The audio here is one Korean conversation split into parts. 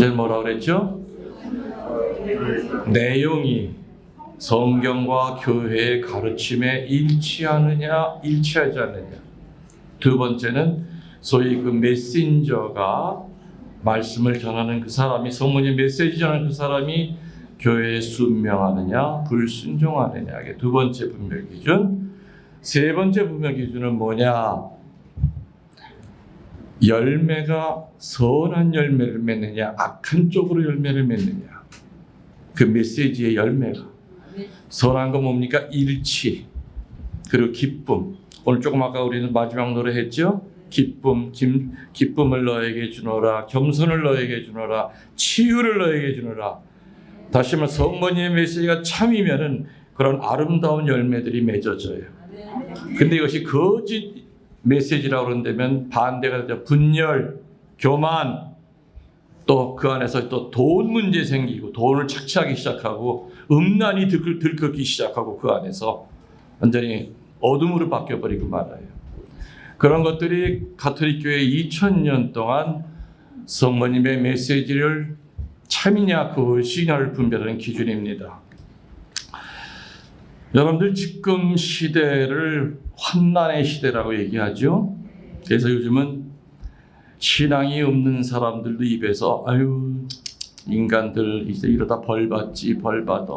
이제 뭐라 그랬죠? 내용이 성경과 교회의 가르침에 일치하느냐, 일치하지 않느냐. 두 번째는 소위 그 메신저가 말씀을 전하는 그 사람이, 성모님 메시지 전하는 그 사람이 교회에 순명하느냐, 불순종하느냐. 이게 두 번째 분별 기준. 세 번째 분별 기준은 뭐냐? 열매가 선한 열매를 맺느냐, 악한 쪽으로 열매를 맺느냐. 그 메시지의 열매가. 선한 건 뭡니까? 일치, 그리고 기쁨. 오늘 조금 아까 우리는 마지막 노래 했죠? 기쁨을 너에게 주노라, 겸손을 너에게 주노라, 치유를 너에게 주노라. 다시 말해 성모님의 메시지가 참이면은 그런 아름다운 열매들이 맺어져요. 근데 이것이 거짓 메시지라고 그런다면 반대가 되죠. 분열, 교만, 또 그 안에서 또 돈 문제 생기고 돈을 착취하기 시작하고 음란이 들끓기 시작하고 그 안에서 완전히 어둠으로 바뀌어버리고 말아요. 그런 것들이 가톨릭 교회 2000년 동안 성모님의 메시지를 참이냐 그것이냐를 분별하는 기준입니다. 여러분들 지금 시대를 환난의 시대라고 얘기하죠. 그래서 요즘은 신앙이 없는 사람들도 입에서 아유 인간들 이제 이러다 벌 받지 벌 받아.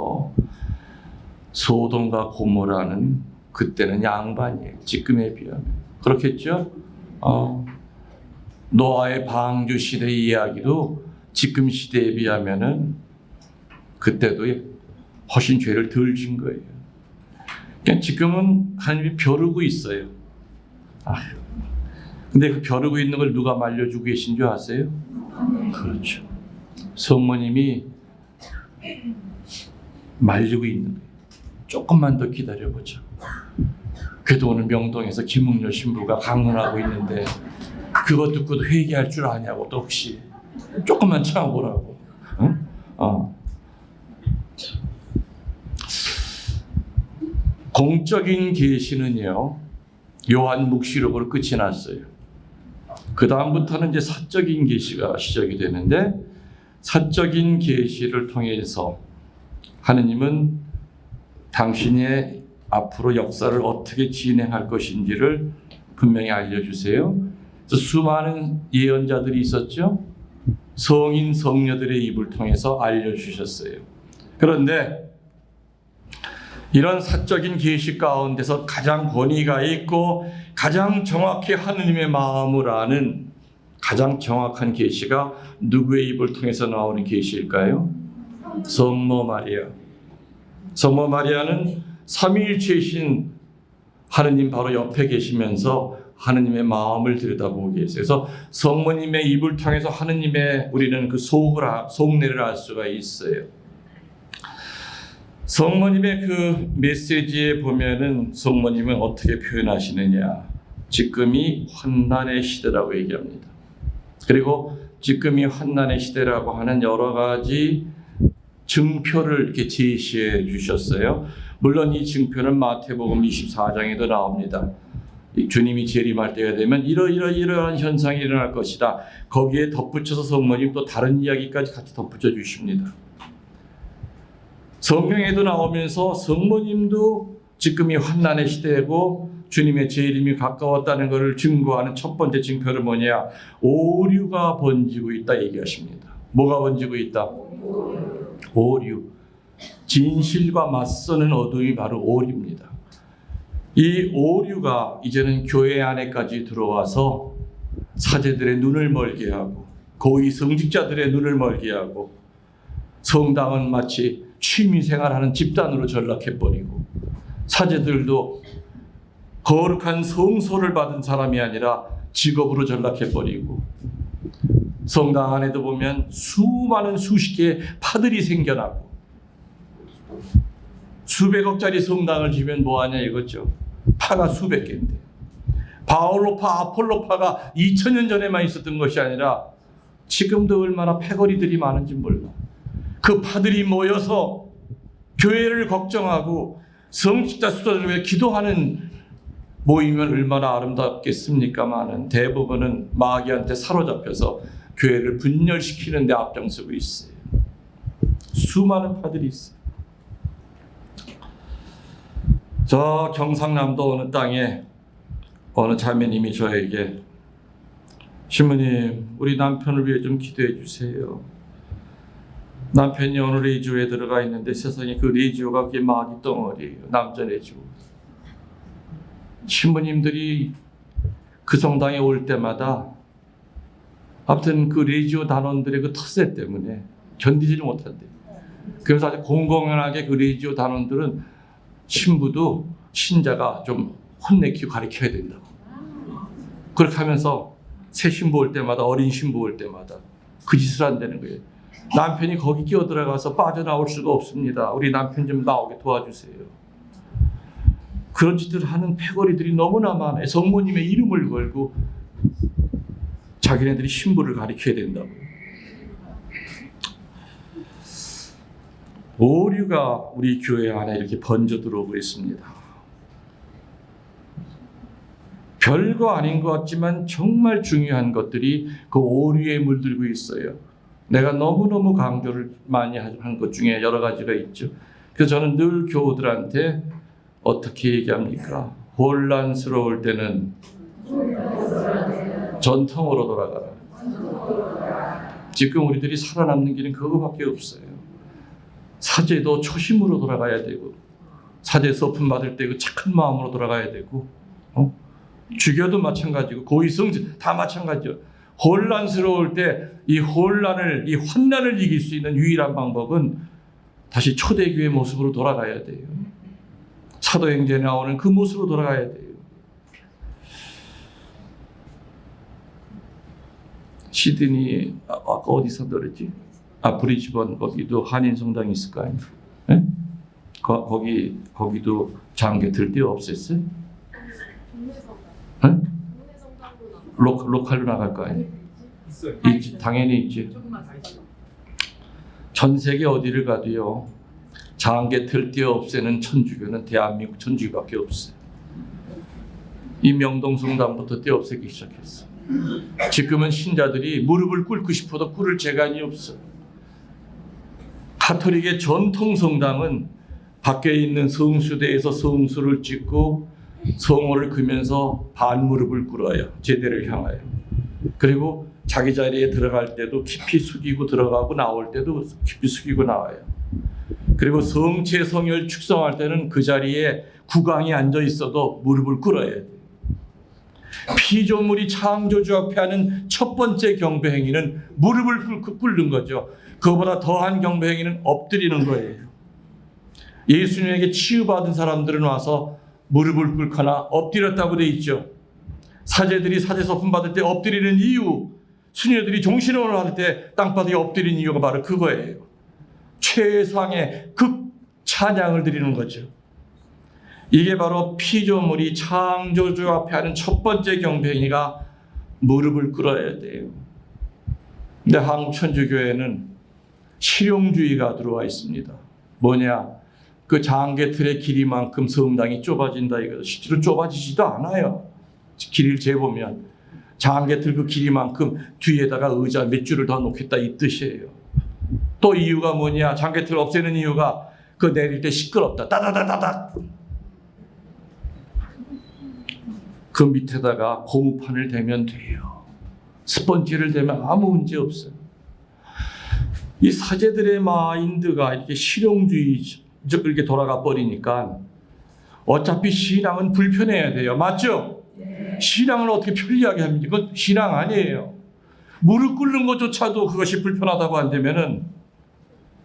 소돔과 고모라는 그때는 양반이에요. 지금에 비하면. 그렇겠죠? 노아의 방주 시대 이야기도 지금 시대에 비하면은 그때도 훨씬 죄를 덜 진 거예요. 그러니까 지금은 하나님이 벼르고 있어요. 근데 그 벼르고 있는 걸 누가 말려주고 계신 줄 아세요? 그렇죠. 성모님이 말리고 있는 거예요. 조금만 더 기다려보자. 그래도 오늘 명동에서 김웅렬 신부가 강론하고 있는데 그거 듣고도 회개할 줄 아냐고 또 혹시 조금만 참아보라고. 응? 공적인 계시는요 요한 묵시록으로 끝이 났어요. 그 다음부터는 이제 사적인 계시가 시작이 되는데 사적인 계시를 통해서 하느님은 당신의 앞으로 역사를 어떻게 진행할 것인지를 분명히 알려주세요. 그래서 수많은 예언자들이 있었죠. 성인 성녀들의 입을 통해서 알려주셨어요. 그런데 이런 사적인 계시 가운데서 가장 권위가 있고 가장 정확히 하느님의 마음을 아는 가장 정확한 계시가 누구의 입을 통해서 나오는 계시일까요? 성모 마리아. 성모 마리아는 삼위일체이신 하느님 바로 옆에 계시면서 하느님의 마음을 들여다보고 계세요. 그래서 성모님의 입을 통해서 하느님의 우리는 그 속내를 알 수가 있어요. 성모님의 그 메시지에 보면은 성모님은 어떻게 표현하시느냐. 지금이 환난의 시대라고 얘기합니다. 그리고 지금이 환난의 시대라고 하는 여러 가지 증표를 이렇게 제시해 주셨어요. 물론 이 증표는 마태복음 24장에도 나옵니다. 주님이 재림할 때가 되면 이러한 현상이 일어날 것이다. 거기에 덧붙여서 성모님 또 다른 이야기까지 같이 덧붙여 주십니다. 성경에도 나오면서 성모님도 지금이 환난의 시대고 주님의 재림이 가까웠다는 것을 증거하는 첫 번째 증표는 뭐냐? 오류가 번지고 있다 얘기하십니다. 뭐가 번지고 있다? 오류. 진실과 맞서는 어둠이 바로 오류입니다. 이 오류가 이제는 교회 안에까지 들어와서 사제들의 눈을 멀게 하고 고위 성직자들의 눈을 멀게 하고 성당은 마치 취미생활하는 집단으로 전락해버리고 사제들도 거룩한 성소를 받은 사람이 아니라 직업으로 전락해버리고 성당 안에도 보면 수많은 수십 개의 파들이 생겨나고 수백억짜리 성당을 지면 뭐하냐 이거죠. 파가 수백 개인데 바올로파, 아폴로파가 2000년 전에만 있었던 것이 아니라 지금도 얼마나 패거리들이 많은지 몰라. 그 파들이 모여서 교회를 걱정하고 성직자 수도를 위해 기도하는 모이면 얼마나 아름답겠습니까마는 대부분은 마귀한테 사로잡혀서 교회를 분열시키는 데 앞장서고 있어요. 수많은 파들이 있어요. 저 경상남도 어느 땅에 어느 자매님이 저에게 신부님, 우리 남편을 위해 좀 기도해 주세요. 남편이 오늘 레지오에 들어가 있는데 세상에 그 레지오가 그게 마귀 덩어리예요. 남자 레지오. 신부님들이 그 성당에 올 때마다 아무튼 그 레지오 단원들의 그 텃세 때문에 견디지를 못한대요. 그래서 아주 공공연하게 그 레지오 단원들은 신부도 신자가 좀 혼내키고 가르쳐야 된다고. 그렇게 하면서 새 신부 올 때마다 어린 신부 올 때마다 그 짓을 한다는 거예요. 남편이 거기 끼어들어가서 빠져나올 수가 없습니다. 우리 남편 좀 나오게 도와주세요. 그런 짓을 하는 패거리들이 너무나 많아요. 성모님의 이름을 걸고 자기네들이 신부를 가르쳐야 된다고. 오류가 우리 교회 안에 이렇게 번져 들어오고 있습니다. 별거 아닌 것 같지만 정말 중요한 것들이 그 오류에 물들고 있어요. 내가 너무너무 강조를 많이 한 것 중에 여러 가지가 있죠. 그래서 저는 늘 교우들한테 어떻게 얘기합니까? 혼란스러울 때는 전통으로 돌아가라. 지금 우리들이 살아남는 길은 그거밖에 없어요. 사제도 초심으로 돌아가야 되고, 사제 서품 받을 때 그 착한 마음으로 돌아가야 되고, 주교도 마찬가지고, 고위성 다 마찬가지죠. 혼란스러울 때 이 혼란을, 이 환난을 이길 수 있는 유일한 방법은 다시 초대교회 모습으로 돌아가야 돼요. 사도행전에 나오는 그 모습으로 돌아가야 돼요. 시드니 아까 어디서 들었지? 브리즈번 거기도 한인 성당이 있을 거 아니에요? 네? 거기도 장교 들 데 없었어요? 네? 로컬로 나갈 거 아니에요? 있지, 당연히 있지. 전 세계 어디를 가도요, 장계 들띠 없애는 천주교는 대한민국 천주교밖에 없어요. 이 명동 성당부터 떼 없애기 시작했어. 지금은 신자들이 무릎을 꿇고 싶어도 꿇을 재간이 없어. 가톨릭의 전통 성당은 밖에 있는 성수대에서 성수를 찍고 성호를 그면서 반무릎을 꿇어요. 제대를 향하여. 그리고 자기 자리에 들어갈 때도 깊이 숙이고 들어가고 나올 때도 깊이 숙이고 나와요. 그리고 성체 성혈 축성할 때는 그 자리에 국왕이 앉아 있어도 무릎을 꿇어야 돼요. 피조물이 창조주 앞에 하는 첫 번째 경배 행위는 무릎을 꿇는 거죠. 그거보다 더한 경배 행위는 엎드리는 거예요. 예수님에게 치유받은 사람들은 와서 무릎을 꿇거나 엎드렸다고 돼 있죠. 사제들이 사제서품 받을 때 엎드리는 이유, 수녀들이 종신혼을 할 때 땅바닥에 엎드리는 이유가 바로 그거예요. 최상의 극 찬양을 드리는 거죠. 이게 바로 피조물이 창조주 앞에 하는 첫 번째 경배행위가 무릎을 꿇어야 돼요. 근데 한국 천주교회는 실용주의가 들어와 있습니다. 뭐냐? 그 장계틀의 길이만큼 성당이 좁아진다 이거죠. 실제로 좁아지지도 않아요. 길이를 재보면 장계틀 그 길이만큼 뒤에다가 의자 몇 줄을 더 놓겠다 이 뜻이에요. 또 이유가 뭐냐? 장계틀 없애는 이유가 그 내릴 때 시끄럽다. 따다다다닥. 그 밑에다가 고무판을 대면 돼요. 스펀지를 대면 아무 문제 없어요. 이 사제들의 마인드가 이렇게 실용주의적 이렇게 돌아가 버리니까 어차피 신앙은 불편해야 돼요. 맞죠? 네. 신앙을 어떻게 편리하게 합니까? 그건 신앙 아니에요. 무릎 꿇는 것조차도 그것이 불편하다고 한다면은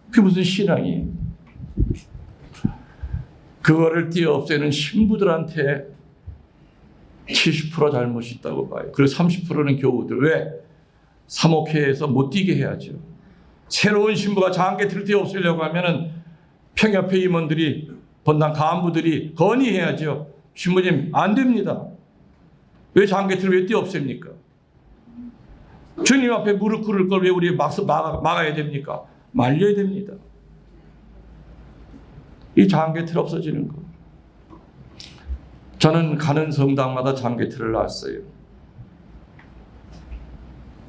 그게 무슨 신앙이에요? 그거를 띄어 없애는 신부들한테 70% 잘못이 있다고 봐요. 그리고 30%는 교우들. 왜? 사목회에서 못 뛰게 해야죠. 새로운 신부가 장계틀을 띄어 없애려고 하면은 평협회 임원들이, 본당 간부들이 건의해야죠. 신부님 안 됩니다. 왜 장계틀을 왜 띄어 없앱니까? 주님 앞에 무릎 꿇을 걸 왜 우리 막아야 됩니까? 말려야 됩니다. 이 장계틀 없어지는 거. 저는 가는 성당마다 장계틀을 놨어요.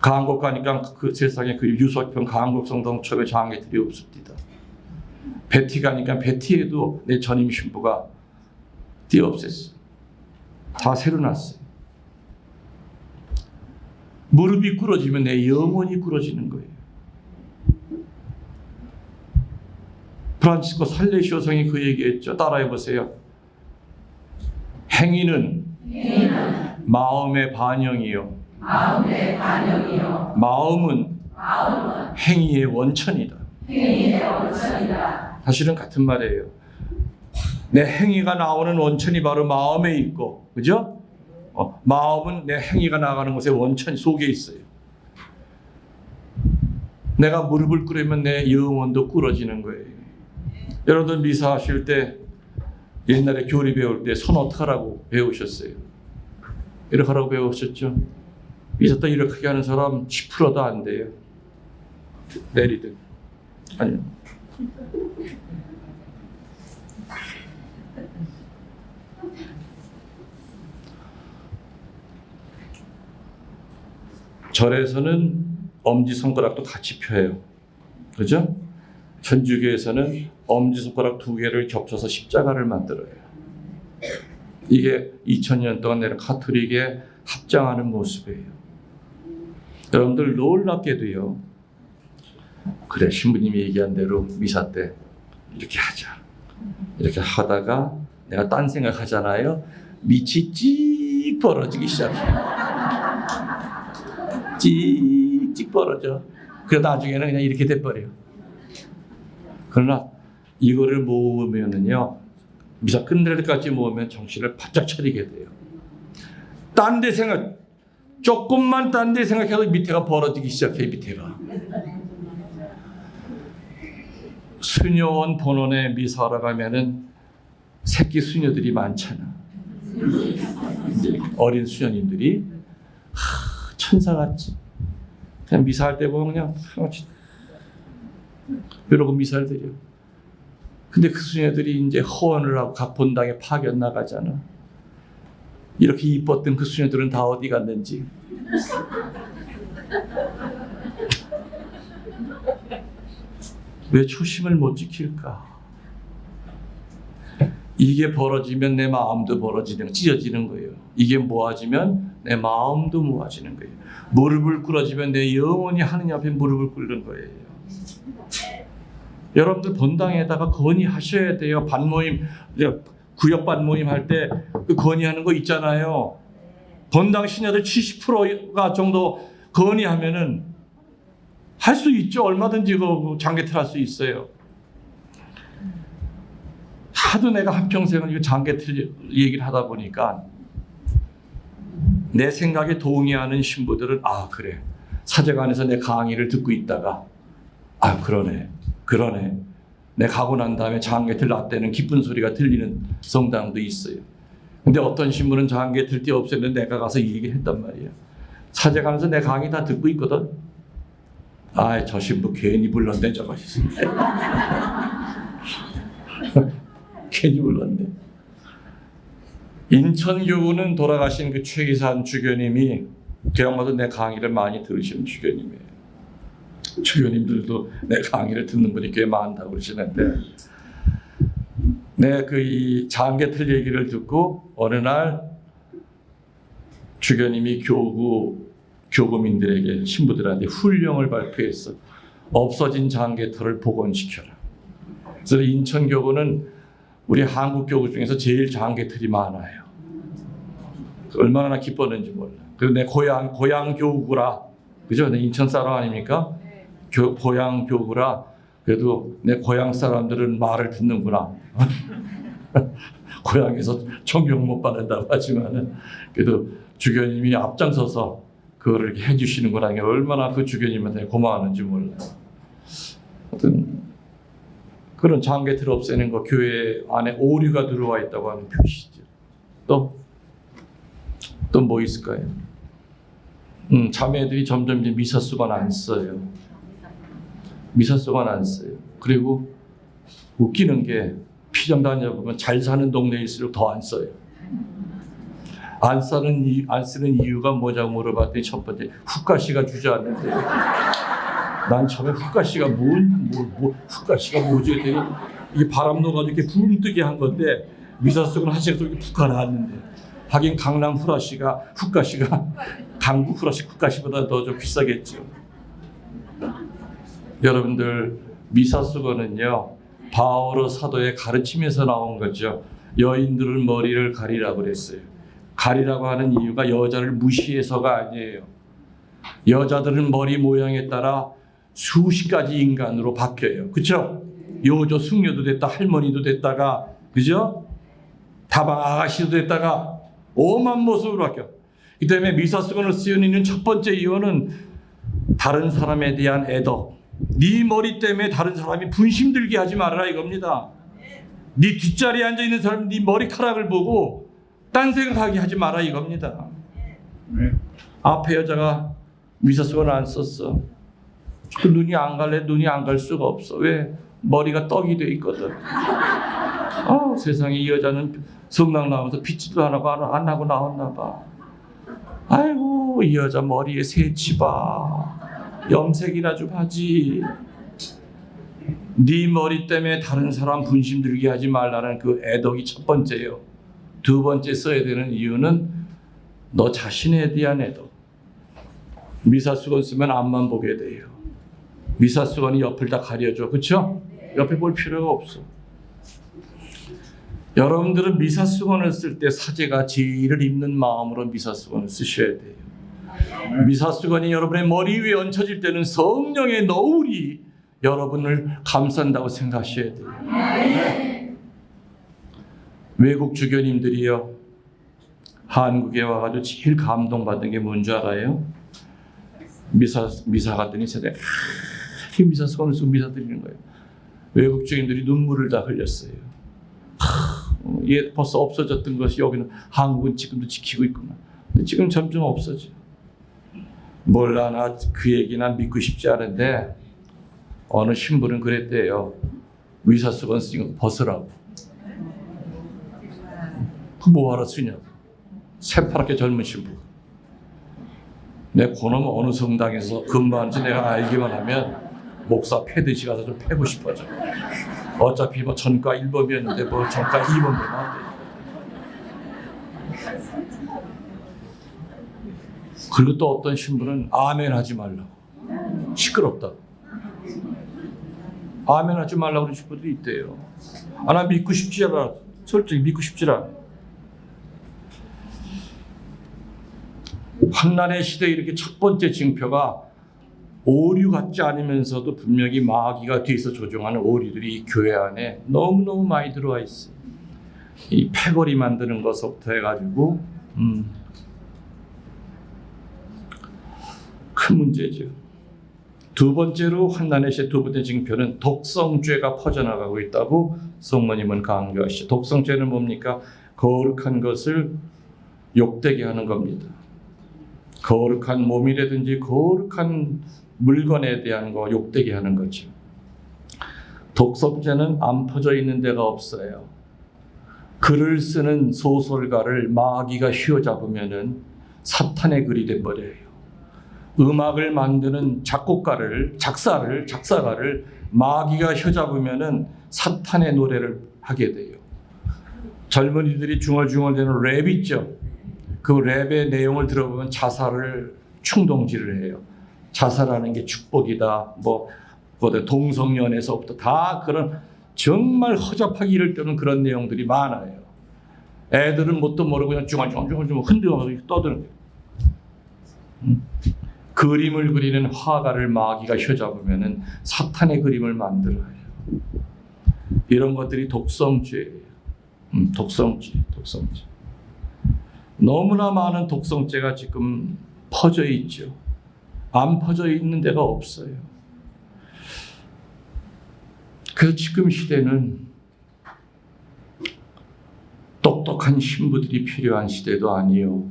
강국 가니까 그 세상에 그 유석평 강국 성동첩의 장애들이 없습니다. 베티 가니까 베티에도 내 전임 신부가 띄어없앴어. 다 새로 났어요. 무릎이 꿇어지면 내 영혼이 꿇어지는 거예요. 프란치스코 살레시오 성이 그 얘기했죠. 따라해 보세요. 행위는 마음의 반영이요. 마음은 행위의 원천이다. 사실은 같은 말이에요. 내 행위가 나오는 원천이 바로 마음에 있고, 그죠? 마음은 내 행위가 나가는 곳에 원천 속에 있어요. 내가 무릎을 꿇으면 내 영혼도 꿇어지는 거예요. 여러분들 미사하실 때 옛날에 교리 배울 때 손 어떻게 하라고 배우셨어요? 이렇게 하라고 배우셨죠? 미사 때 이렇게 하는 사람 10%도 안 돼요. 내리든. 아니요. 절에서는 엄지손가락도 같이 펴요. 그죠? 천주교에서는 엄지손가락 2개를 겹쳐서 십자가를 만들어요. 이게 2000년 동안 내려 카톨릭에 합장하는 모습이에요. 여러분들 놀랍게도요. 그래, 신부님이 얘기한 대로 미사 때 이렇게 하자. 이렇게 하다가 내가 딴 생각 하잖아요. 밑이 찍 벌어지기 시작해요. 찍찍 벌어져. 그래 나중에는 그냥 이렇게 돼버려요. 그러나 이거를 모으면은요, 미사 끝낼 때까지 모으면 정신을 바짝 차리게 돼요. 딴 데 생각, 조금만 딴 데 생각해도 밑에가 벌어지기 시작해. 밑에가. 수녀원 본원에 미사하러 가면은 새끼 수녀들이 많잖아. 어린 수녀님들이 천사같이 그냥 미사할 때 보면 그냥 이러고 미사를 드려. 근데 그 수녀들이 이제 허언을 하고 각 본당에 파견 나가잖아. 이렇게 이뻤던 그 수녀들은 다 어디 갔는지. 왜 초심을 못 지킬까? 이게 벌어지면 내 마음도 찢어지는 거예요. 이게 모아지면 내 마음도 모아지는 거예요. 무릎을 꿇어지면 내 영혼이 하느님 앞에 무릎을 꿇는 거예요. 여러분들 본당에다가 건의하셔야 돼요. 반모임, 구역 반모임 할 때 그 건의하는 거 있잖아요. 본당 신녀들 70%가 정도 건의하면은 할 수 있죠. 얼마든지 그 장개틀 할 수 있어요. 하도 내가 한평생을 이 장개틀 얘기를 하다 보니까 내 생각에 동의하는 신부들은 그래. 사제관에서 내 강의를 듣고 있다가 그러네. 내 가고 난 다음에 장개틀 났다는 기쁜 소리가 들리는 성당도 있어요. 근데 어떤 신부는 장개틀 때 없었는데 내가 가서 이 얘기를 했단 말이에요. 사제관에서 내 강의 다 듣고 있거든. 저 신부 괜히 불렀네 저거. 괜히 불렀네. 인천교구는 돌아가신 그 최기산 주교님이 교양마다 내 강의를 많이 들으시는 주교님이에요. 주교님들도 내 강의를 듣는 분이 꽤 많다고 그러시는데, 이 장개틀 얘기를 듣고 어느 날 주교님이 교구민들에게, 신부들한테 훈령을 발표했어. 없어진 장개틀을 복원시켜라. 그래서 인천교구는 우리 한국 교구 중에서 제일 장개틀이 많아요. 얼마나 기뻤는지 몰라. 그리고 내 고향 교구라, 그죠? 내 인천 사람 아닙니까? 고향 교구라. 그래도 내 고향 사람들은 말을 듣는구나. 고향에서 존경 못 받는다고 하지만은 그래도 주교님이 앞장서서 그거를 이렇게 해주시는구나. 얼마나 그 주교님한테 고마웠는지 몰라요. 하여튼 그런 장개틀 없애는 거, 교회 안에 오류가 들어와 있다고 하는 표시죠. 또 뭐 있을까요? 자매들이 점점 이제 미사수건 안 써요. 미사수건 안 써요. 그리고 웃기는 게 피정 다녀보면 잘 사는 동네일수록 더 안 써요. 안 쓰는 이유가 뭐냐고 물어봤더니 첫 번째 훅가시가 주저앉는데 난 처음에 훅가시가 훅가시가 뭐지 했더니 이게 바람 넣어가지고 이렇게 붕 뜨게 한 건데 미사숙은 하시에서 이렇게 푹 가라앉는데 하긴 강남 후라시가 훅가시가 강북 후라시 훅가시보다 더 좀 비싸겠죠. 여러분들 미사수건은요 바오로 사도의 가르침에서 나온 거죠. 여인들은 머리를 가리라고 그랬어요. 가리라고 하는 이유가 여자를 무시해서가 아니에요. 여자들은 머리 모양에 따라 수십 가지 인간으로 바뀌어요. 그렇죠? 요조 숙녀도 됐다, 할머니도 됐다가, 그죠? 다방 아가씨도 됐다가 오만 모습으로 바뀌어. 이 때문에 미사수건을 쓰는 첫 번째 이유는 다른 사람에 대한 애덕. 네 머리 때문에 다른 사람이 분심 들게 하지 말아라 이겁니다. 네 뒷자리에 앉아 있는 사람 네 머리카락을 보고 딴 생각하게 하지 마라 이겁니다. 앞에 여자가 미사수건을 안 썼어. 그 눈이 안 갈래? 눈이 안 갈 수가 없어. 왜? 머리가 떡이 돼 있거든. 세상에 이 여자는 성당 나오면서 빗질도 안 하고 나왔나 봐. 아이고 이 여자 머리에 새치 봐. 염색이나 좀 하지. 네 머리 때문에 다른 사람 분심 들게 하지 말라는 그 애덕이 첫 번째예요. 두 번째 써야 되는 이유는 너 자신에 대한 애덕. 미사수건 쓰면 앞만 보게 돼요. 미사수건이 옆을 다 가려줘. 그렇죠? 옆에 볼 필요가 없어. 여러분들은 미사수건을 쓸 때 사제가 제의를 입는 마음으로 미사수건을 쓰셔야 돼요. 미사수건이 여러분의 머리 위에 얹혀질 때는 성령의 너울이 여러분을 감싼다고 생각하셔야 돼요. 외국 주교님들이요 한국에 와가지고 제일 감동받은 게 뭔지 알아요? 미사 갔더니 세상에 미사수건을 쓰고 미사 드리는 거예요. 외국 주교님들이 눈물을 다 흘렸어요. 얘 벌써 없어졌던 것이 여기는 한국은 지금도 지키고 있구나. 근데 지금 점점 없어져. 몰라 나 그 얘기 난 믿고 싶지 않은데 어느 신부는 그랬대요. 미사수건 쓰는 거 벗으라고. 그 뭐하러 쓰냐고. 새파랗게 젊은 신부. 내 그놈 어느 성당에서 근무하는지 내가 알기만 하면 목사 패듯이 가서 좀 패고 싶어져. 어차피 뭐 전과 1범이었는데 뭐 전과 2범 되면 안 돼. 그리고 또 어떤 신부는 아멘 하지 말라고. 시끄럽다. 아멘 하지 말라고 그러는 신부들이 있대요. 나 믿고 싶지 않아. 솔직히 믿고 싶지 않아. 환난의 시대에 이렇게 첫 번째 징표가 오류 같지 않으면서도 분명히 마귀가 뒤에서 조종하는 오류들이 교회 안에 너무너무 많이 들어와 있어요. 이 패거리 만드는 것부터 해가지고 큰 문제죠. 두 번째로 환난의 시대 두 번째 징표는 독성죄가 퍼져나가고 있다고 성모님은 강조하시죠. 독성죄는 뭡니까? 거룩한 것을 욕되게 하는 겁니다. 거룩한 몸이라든지 거룩한 물건에 대한 거 욕되게 하는 거죠. 독성죄는 안 퍼져 있는 데가 없어요. 글을 쓰는 소설가를 마귀가 휘어잡으면은 사탄의 글이 돼버려요. 음악을 만드는 작사가를 마귀가 휘어잡으면은 사탄의 노래를 하게 돼요. 젊은이들이 중얼중얼대는 랩 있죠. 그 랩의 내용을 들어보면 자살을 충동질을 해요. 자살하는 게 축복이다. 동성연애서부터 다 그런 정말 허접하기 이를 때는 그런 내용들이 많아요. 애들은 뭣도 모르고 그냥 중얼중얼 흔들어가지고 떠드는 거예요. 그림을 그리는 화가를 마귀가 휘어잡으면 사탄의 그림을 만들어요. 이런 것들이 독성죄예요. 독성죄. 너무나 많은 독성죄가 지금 퍼져 있죠. 안 퍼져 있는 데가 없어요. 그래서 지금 시대는 똑똑한 신부들이 필요한 시대도 아니요.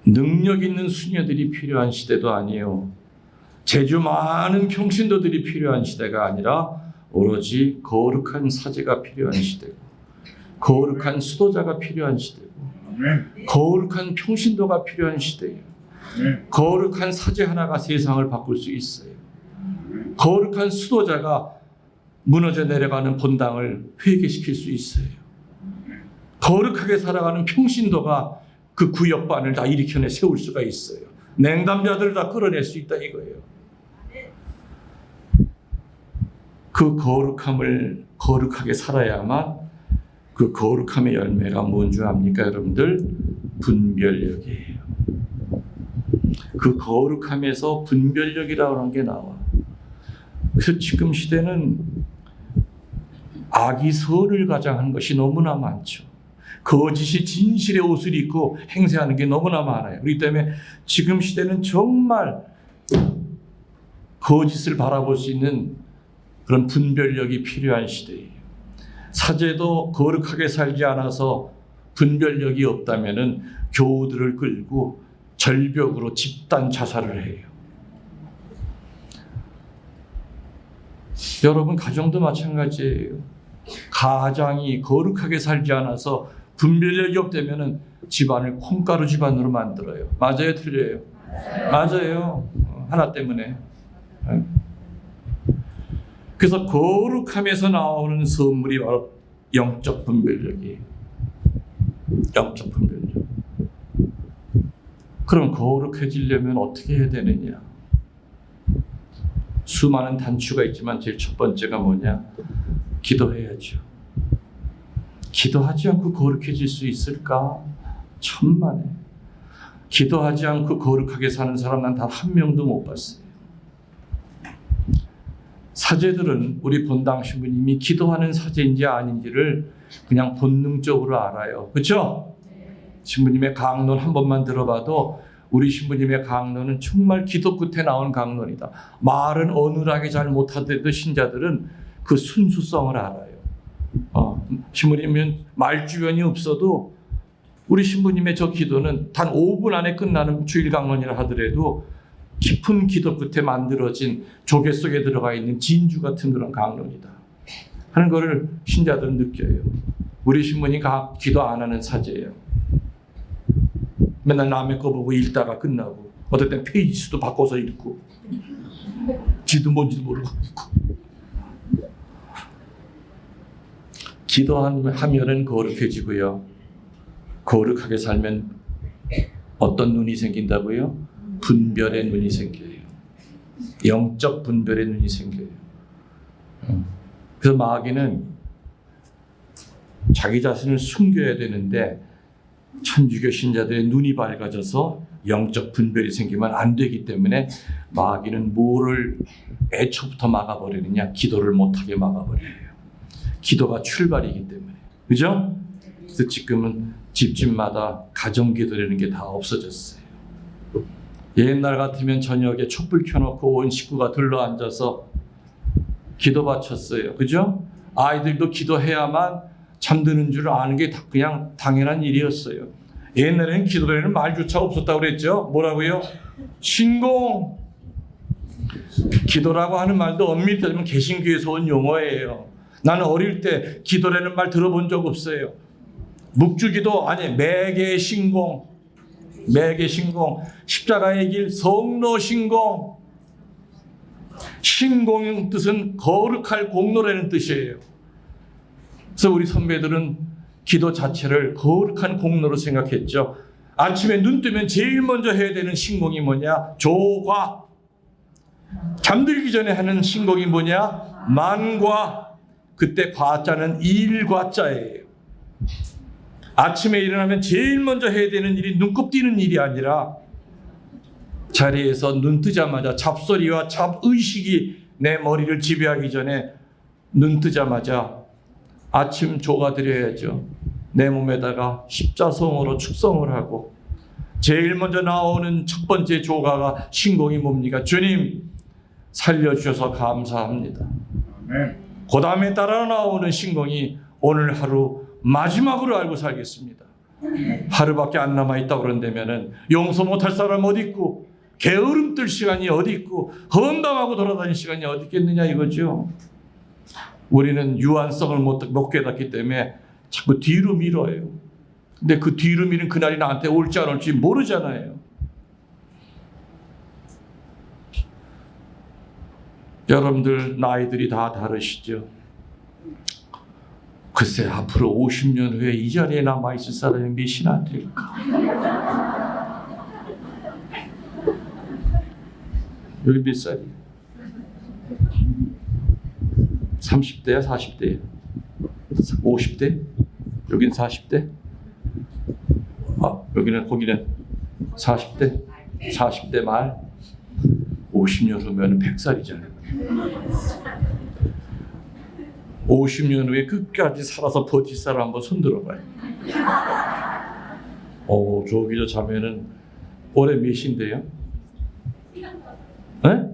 능력 있는 수녀들이 필요한 시대도 아니요. 재주 많은 평신도들이 필요한 시대가 아니라 오로지 거룩한 사제가 필요한 시대고 거룩한 수도자가 필요한 시대고 거룩한 평신도가 필요한 시대예요. 거룩한 사제 하나가 세상을 바꿀 수 있어요. 거룩한 수도자가 무너져 내려가는 본당을 회개시킬 수 있어요. 거룩하게 살아가는 평신도가 그 구역반을 다 일으켜내 세울 수가 있어요. 냉담자들을 다 끌어낼 수 있다 이거예요. 그 거룩함을 거룩하게 살아야만 그 거룩함의 열매가 뭔 줄 압니까 여러분들? 분별력이에요. 그 거룩함에서 분별력이라고 하는 게 나와. 그래서 지금 시대는 악이 선을 가장하는 것이 너무나 많죠. 거짓이 진실의 옷을 입고 행세하는 게 너무나 많아요. 그렇기 때문에 지금 시대는 정말 거짓을 바라볼 수 있는 그런 분별력이 필요한 시대예요. 사제도 거룩하게 살지 않아서 분별력이 없다면은 교우들을 끌고 절벽으로 집단 자살을 해요. 여러분 가정도 마찬가지예요. 가장이 거룩하게 살지 않아서 분별력이 없다면은 집안을 콩가루 집안으로 만들어요. 맞아요, 틀려요? 맞아요. 하나 때문에. 그래서 거룩함에서 나오는 선물이 바로 영적 분별력이에요. 영적 분별력. 그럼 거룩해지려면 어떻게 해야 되느냐? 수많은 단추가 있지만 제일 첫 번째가 뭐냐? 기도해야죠. 기도하지 않고 거룩해질 수 있을까? 천만에. 기도하지 않고 거룩하게 사는 사람 난 단 한 명도 못 봤어요. 사제들은 우리 본당 신부님이 기도하는 사제인지 아닌지를 그냥 본능적으로 알아요. 그렇죠? 신부님의 강론 한 번만 들어봐도 우리 신부님의 강론은 정말 기도 끝에 나온 강론이다. 말은 어눌하게 잘 못하더라도 신자들은 그 순수성을 알아요. 신부님은 말주변이 없어도 우리 신부님의 저 기도는 단 5분 안에 끝나는 주일 강론이라 하더라도 깊은 기도 끝에 만들어진 조개 속에 들어가 있는 진주 같은 그런 강론이다 하는 것을 신자들은 느껴요. 우리 신부님 기도 안 하는 사제예요. 맨날 남의 거 보고 읽다가 끝나고 어떨 땐 페이지 수도 바꿔서 읽고 지도 뭔지도 모르고 읽고. 기도하면은 거룩해지고요. 거룩하게 살면 어떤 눈이 생긴다고요? 분별의 눈이 생겨요. 영적 분별의 눈이 생겨요. 그래서 마귀는 자기 자신을 숨겨야 되는데 천주교 신자들의 눈이 밝아져서 영적 분별이 생기면 안 되기 때문에 마귀는 뭐를 애초부터 막아버리느냐? 기도를 못하게 막아버려요. 기도가 출발이기 때문에. 그죠? 그래서 지금은 집집마다 가정기도라는 게 다 없어졌어요. 옛날 같으면 저녁에 촛불 켜놓고 온 식구가 들러앉아서 기도 바쳤어요. 그죠? 아이들도 기도해야만 잠드는 줄 아는 게 그냥 당연한 일이었어요. 옛날에는 기도라는 말조차 없었다고 그랬죠. 뭐라고요? 신공. 기도라고 하는 말도 엄밀히 따지면 개신교에서 온 용어예요. 나는 어릴 때 기도라는 말 들어본 적 없어요. 묵주기도 아니 매개신공. 매개신공. 십자가의 길 성로신공. 신공의 뜻은 거룩할 공로라는 뜻이에요. 그래서 우리 선배들은 기도 자체를 거룩한 공로로 생각했죠. 아침에 눈 뜨면 제일 먼저 해야 되는 신공이 뭐냐? 조과. 잠들기 전에 하는 신공이 뭐냐? 만과. 그때 과자는 일과자예요. 아침에 일어나면 제일 먼저 해야 되는 일이 눈곱 띄는 일이 아니라 자리에서 눈 뜨자마자 잡소리와 잡의식이 내 머리를 지배하기 전에 눈 뜨자마자 아침 조가 드려야죠. 내 몸에다가 십자성으로 축성을 하고 제일 먼저 나오는 첫 번째 조가가 신공이 뭡니까? 주님 살려주셔서 감사합니다. 그 다음에 따라 나오는 신공이 오늘 하루 마지막으로 알고 살겠습니다. 하루밖에 안 남아있다고 그런다면은 용서 못할 사람 어디 있고 게으름 뜰 시간이 어디 있고 헌담하고 돌아다닐 시간이 어디 있겠느냐 이거죠. 우리는 유한성을 못 깨닫기 때문에 자꾸 뒤로 밀어요. 근데 그 뒤로 미는 그날이 나한테 올지 안 올지 모르잖아요. 여러분들 나이들이 다 다르시죠? 글쎄 앞으로 50년 후에 이 자리에 남아있을 사람이 몇이나 될까? 여기 몇 살이에요? 30대야 40대야? 50대? 여긴 40대? 거기는 40대? 40대 말? 50년 후면 100살이잖아요. 50년 후에 끝까지 살아서 버틸 사람 한번 손 들어봐요. 저기서 자면은 올해 몇인데요? 네?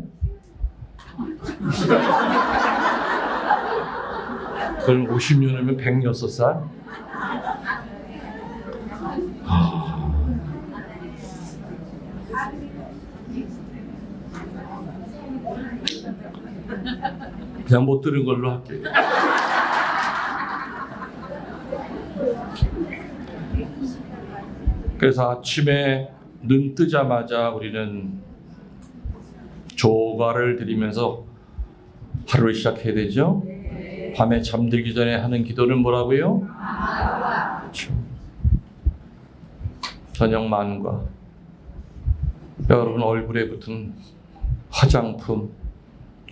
그럼 50년 후면 106살? 그냥 못 들은 걸로 할게요. 그래서 아침에 눈 뜨자마자 우리는 조가를 드리면서 하루를 시작해야 되죠. 밤에 잠들기 전에 하는 기도는 뭐라고요? 그렇죠. 저녁 만과. 여러분 얼굴에 붙은 화장품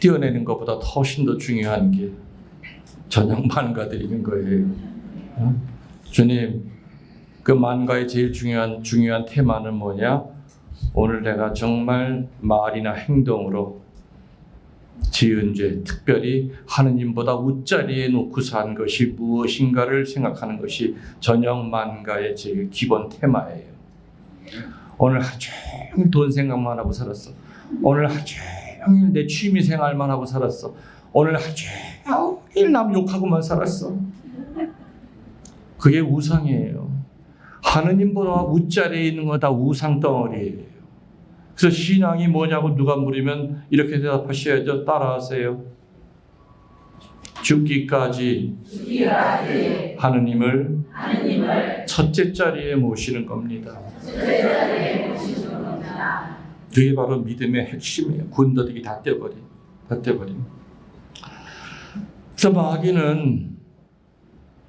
띄어내는 것보다 훨씬 더 중요한 게 저녁 만가 드리는 거예요. 주님, 그 만가의 제일 중요한 테마는 뭐냐? 오늘 내가 정말 말이나 행동으로 지은 죄, 특별히 하느님보다 웃자리에 놓고 산 것이 무엇인가를 생각하는 것이 저녁 만가의 제일 기본 테마예요. 오늘 하루 종일 돈 생각만 하고 살았어. 오늘 하루 종일 내 취미 생활만 하고 살았어. 오늘 하루 종일 남 욕하고만 살았어. 그게 우상이에요. 하느님보다 웃자리에 있는 거 다 우상 덩어리예요. 그래서 신앙이 뭐냐고 누가 물으면 이렇게 대답하셔야죠. 따라하세요. 죽기까지 하느님을 첫째 자리에 모시는 겁니다. 그게 바로 믿음의 핵심이에요. 군더더기 다 떼버린. 그래서 마귀는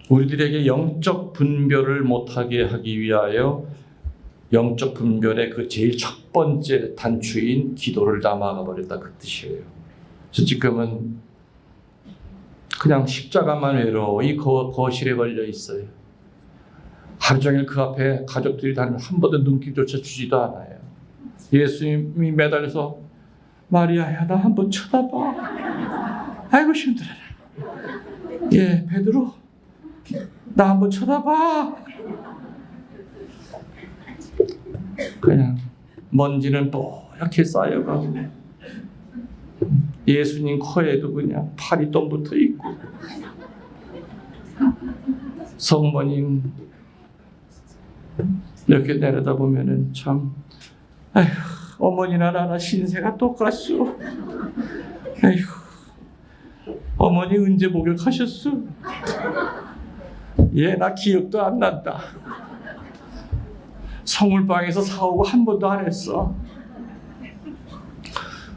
우리들에게 영적 분별을 못하게 하기 위하여 영적 분별의 그 제일 첫 번째 단추인 기도를 다 막아버렸다 그 뜻이에요. 그래서 지금은 그냥 십자가만 외로이 거실에 걸려 있어요. 하루 종일 그 앞에 가족들이 다니면 한 번도 눈길조차 주지도 않아요. 예수님이 매달려서 마리아야 나 한번 쳐다봐. 아이고 힘들어라. 예 베드로 나 한번 쳐다봐. 그냥 먼지는 뽀얗게 쌓여가고 예수님 코에도 그냥 파리똥 붙어 있고 성모님 이렇게 내려다보면은 참 아휴 어머니나 나나 신세가 똑같소. 아휴 어머니 언제 목욕하셨어? 예, 나 기억도 안 난다. 성물방에서 사오고 한 번도 안 했어.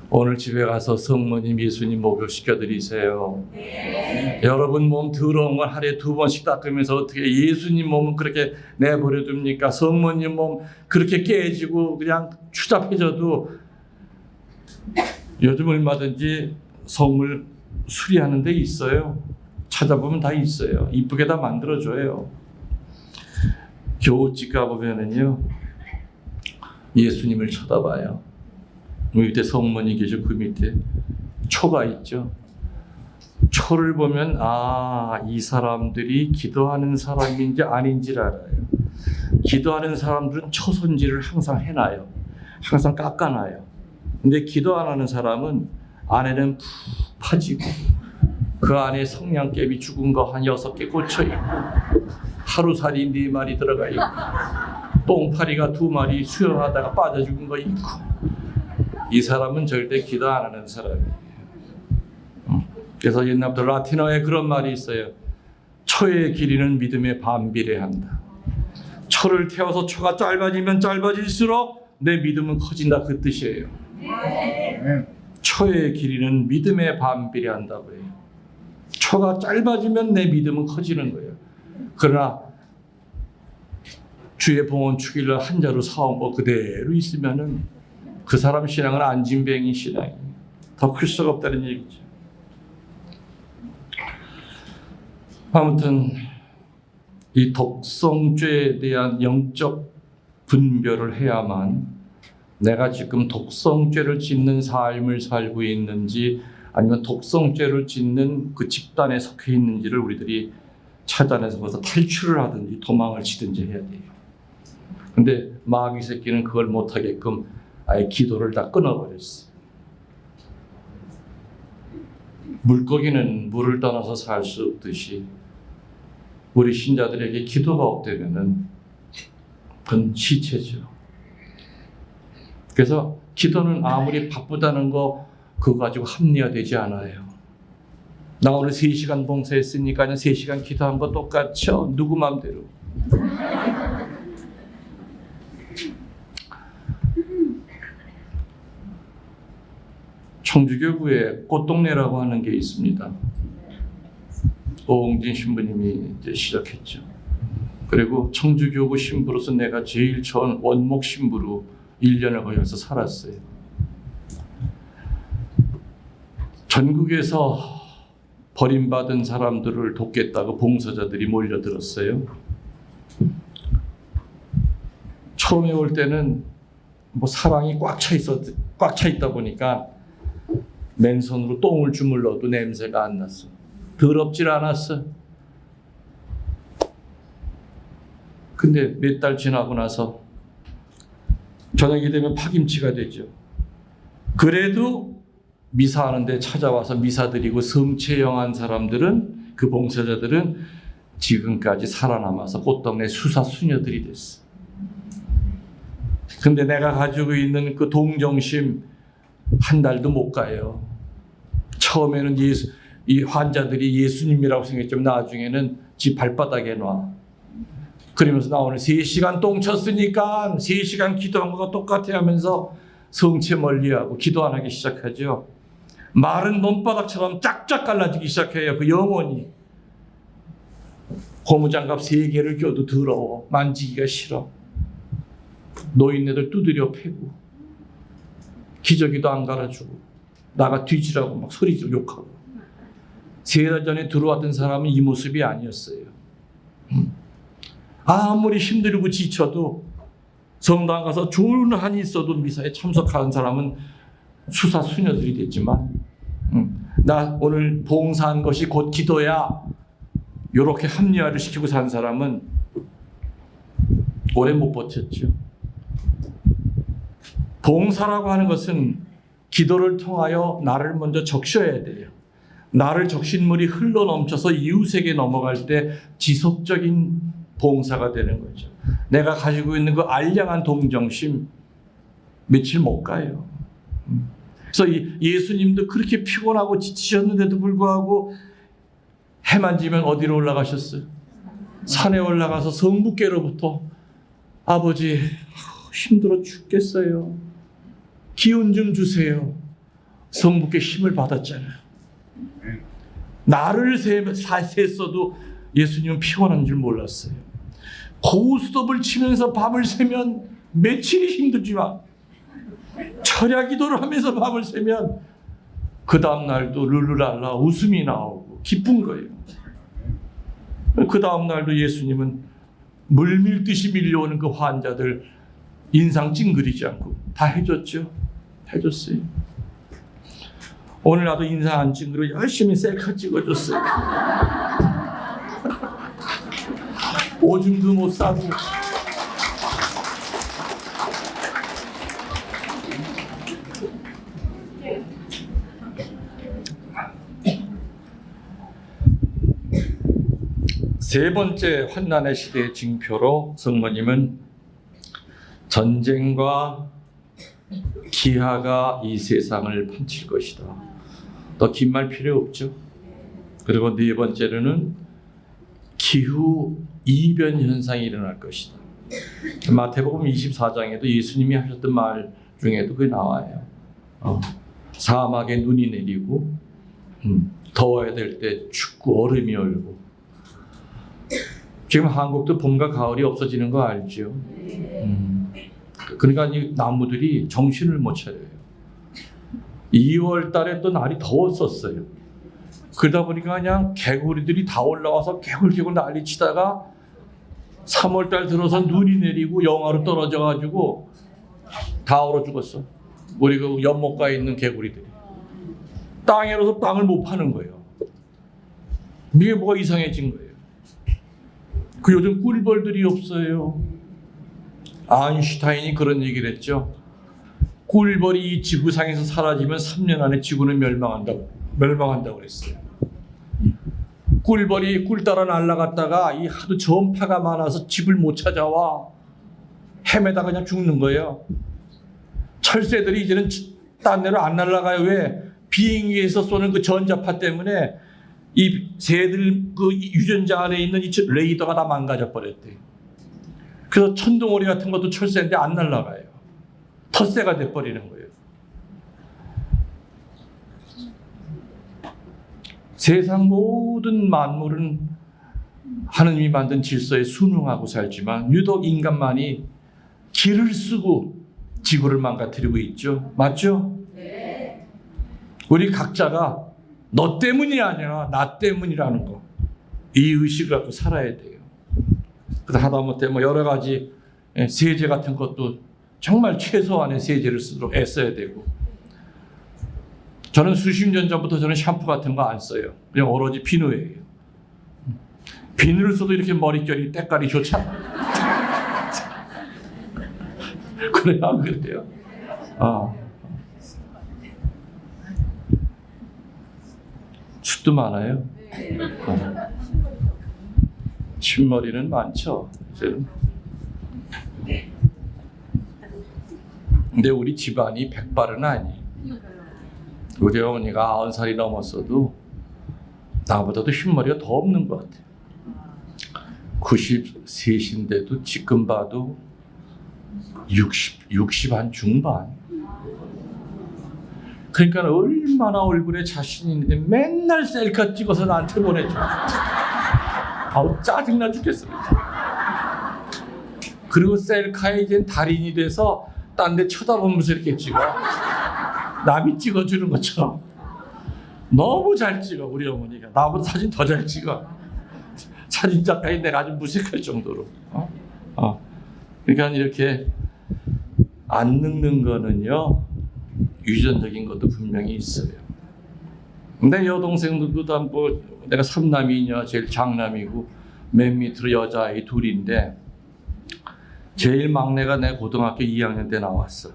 오늘 집에 가서 성모님, 예수님 목욕시켜 드리세요. 네. 여러분 몸 더러운 건 하루에 2번씩 닦으면서 어떻게 예수님 몸은 그렇게 내버려 둡니까? 성모님 몸 그렇게 깨지고 그냥 추잡해져도 요즘 얼마든지 성물 수리하는 데 있어요. 찾아보면 다 있어요. 이쁘게 다 만들어줘요. 교우집 가보면은요, 예수님을 쳐다봐요. 밑에 성모님 계시고 그 밑에 초가 있죠. 초를 보면 이 사람들이 기도하는 사람인지 아닌지를 알아요. 기도하는 사람들은 초 손질을 항상 해놔요. 항상 깎아놔요. 근데 기도 안 하는 사람은 안에는 푹 파지고 그 안에 성냥개비 죽은 거 한 6개 꽂혀있고 하루살이 4마리 들어가 있고 똥파리가 2마리 수영하다가 빠져 죽은 거 있고 이 사람은 절대 기도 안 하는 사람이에요. 그래서 옛날부터 라틴어에 그런 말이 있어요. 초의 길이는 믿음에 반비례한다. 초를 태워서 초가 짧아지면 짧아질수록 내 믿음은 커진다, 그 뜻이에요. 초의 길이는 믿음에 반비례한다고 해요. 초가 짧아지면 내 믿음은 커지는 거예요. 그러나 주의 봉헌 축일날 한 자루 사온 거 그대로 있으면은 그 사람 신앙은 안진뱅이 신앙이에요. 더 클 수가 없다는 얘기죠. 아무튼 이 독성죄에 대한 영적 분별을 해야만 내가 지금 독성죄를 짓는 삶을 살고 있는지 아니면 독성죄를 짓는 그 집단에 속해 있는지를 우리들이 찾아내서 거기서 탈출을 하든지 도망을 치든지 해야 돼요. 근데 마귀 새끼는 그걸 못하게끔 아예 기도를 다 끊어버렸어요. 물고기는 물을 떠나서 살 수 없듯이 우리 신자들에게 기도가 없다면은 그건 시체죠. 그래서 기도는 아무리 바쁘다는 거 그거 가지고 합리화되지 않아요. 나 오늘 3시간 봉사했으니까 3시간 기도한 거 똑같죠? 누구 맘대로. 청주교구에 꽃동네라고 하는 게 있습니다. 오홍진 신부님이 이제 시작했죠. 그리고 청주교구 신부로서 내가 제일 처음 원목 신부로 1년을 거기서 살았어요. 전국에서 버림받은 사람들을 돕겠다고 봉사자들이 몰려들었어요. 처음에 올 때는 뭐 사랑이 꽉 차 있다 보니까 맨손으로 똥을 주물러도 냄새가 안 났어. 더럽질 않았어. 근데 몇 달 지나고 나서 저녁이 되면 파김치가 되죠. 그래도 미사하는데 찾아와서 미사 드리고 성체영한 사람들은, 그 봉사자들은 지금까지 살아남아서 꽃동네 수사 수녀들이 됐어. 근데 내가 가지고 있는 그 동정심 한 달도 못 가요. 처음에는 이 환자들이 예수님이라고 생각했지만 나중에는 집 발바닥에 놔. 그러면서 나 오늘 3시간 똥 쳤으니까 3시간 기도한 거가 똑같아 하면서 성체 멀리하고 기도 안 하기 시작하죠. 마른 논바닥처럼 짝짝 갈라지기 시작해요. 그 영혼이. 고무장갑 3개를 껴도 더러워. 만지기가 싫어. 노인네들 두드려 패고 기저귀도 안 갈아주고 나가 뒤지라고 막 소리지르고 욕하고. 3달 전에 들어왔던 사람은 이 모습이 아니었어요. 아무리 힘들고 지쳐도 성당 가서 좋은 한이 있어도 미사에 참석하는 사람은 수사 수녀들이 됐지만 나 오늘 봉사한 것이 곧 기도야 이렇게 합리화를 시키고 산 사람은 오래 못 버텼죠. 봉사라고 하는 것은 기도를 통하여 나를 먼저 적셔야 돼요. 나를 적신 물이 흘러 넘쳐서 이웃에게 넘어갈 때 지속적인 봉사가 되는 거죠. 내가 가지고 있는 그 알량한 동정심 며칠 못 가요. 그래서 예수님도 그렇게 피곤하고 지치셨는데도 불구하고 해만 지면 어디로 올라가셨어요? 산에 올라가서 성부께로부터 아버지 힘들어 죽겠어요. 기운 좀 주세요. 성부께 힘을 받았잖아요. 나를 셌어도 예수님은 피곤한 줄 몰랐어요. 고스톱을 치면서 밤을 새면 며칠이 힘들지만 철야 기도를 하면서 밤을 새면 그 다음 날도 룰루랄라 웃음이 나오고 기쁜 거예요. 그 다음 날도 예수님은 물밀듯이 밀려오는 그 환자들 인상 찡그리지 않고 다 해줬죠. 해줬어요. 오늘 나도 인상 안 찡그리고 열심히 셀카 찍어줬어요. 오줌도 못 싸고. 세 번째 환난의 시대의 징표로 성모님은 전쟁과 기아가 이 세상을 판칠 것이다. 더 긴 말 필요 없죠. 그리고 네 번째로는 기후 이변 현상이 일어날 것이다. 마태복음 24장에도 예수님이 하셨던 말 중에도 그게 나와요. 사막에 눈이 내리고 더워야 될 때 춥고 얼음이 얼고. 지금 한국도 봄과 가을이 없어지는 거 알죠? 그러니까 이 나무들이 정신을 못 차려요. 2월 달에 또 날이 더웠었어요. 그러다 보니까 그냥 개구리들이 다 올라와서 개굴개굴 난리 치다가 3월 달 들어서 눈이 내리고 영하로 떨어져 가지고 다 얼어 죽었어. 우리 그 연못가에 있는 개구리들이. 땅에로서 땅을 못 파는 거예요. 이게 뭐가 이상해진 거예요. 그 요즘 꿀벌들이 없어요. 아인슈타인이 그런 얘기를 했죠. 꿀벌이 이 지구상에서 사라지면 3년 안에 지구는 멸망한다고 그랬어요. 꿀벌이 꿀 따라 날아갔다가 이 하도 전파가 많아서 집을 못 찾아와 헤매다 그냥 죽는 거예요. 철새들이 이제는 딴 데로 안 날아가요. 왜? 비행기에서 쏘는 그 전자파 때문에 이 새들 그 유전자 안에 있는 이 레이더가 다 망가져 버렸대. 그래서 천둥오리 같은 것도 철새인데 안 날아가요. 텃새가 돼 버리는 거예요. 세상 모든 만물은 하느님이 만든 질서에 순응하고 살지만 유독 인간만이 길을 쓰고 지구를 망가뜨리고 있죠. 맞죠? 네. 우리 각자가 너 때문이 아니라 나 때문이라는 거, 이 의식을 갖고 살아야 돼요. 그래서 하다못해 뭐 여러 가지 세제 같은 것도 정말 최소한의 세제를 쓰도록 애써야 되고. 저는 수십 년 전부터 저는 샴푸 같은 거 안 써요. 그냥 오로지 비누예요. 비누를 써도 이렇게 머릿결이 때깔이 좋잖아. 그래요, 안 그래요? 숱도 많아요. 흰머리는 많죠. 이제는. 근데 우리 집안이 백발은 아니에요. 우리 어머니가 90살이 넘었어도 나보다도 흰머리가 더 없는 것 같아요. 93인데도 지금 봐도 60 한 중반. 그러니까 얼마나 얼굴에 자신 있는데 맨날 셀카 찍어서 나한테 보내줘. 아우 짜증나 죽겠습니다. 그리고 셀카에 이제 달인이 돼서 딴 데 쳐다보면서 이렇게 찍어. 남이 찍어주는 것처럼. 너무 잘 찍어 우리 어머니가. 나보다 사진 더 잘 찍어. 사진 작가인 내가 아주 무색할 정도로. 그러니까 이렇게 안 늙는 거는요 유전적인 것도 분명히 있어요. 근데 여동생들도 다 뭐 내가 3남이냐 제일 장남이고 맨 밑으로 여자아이 둘인데 제일 막내가 내 고등학교 2학년 때 나왔어.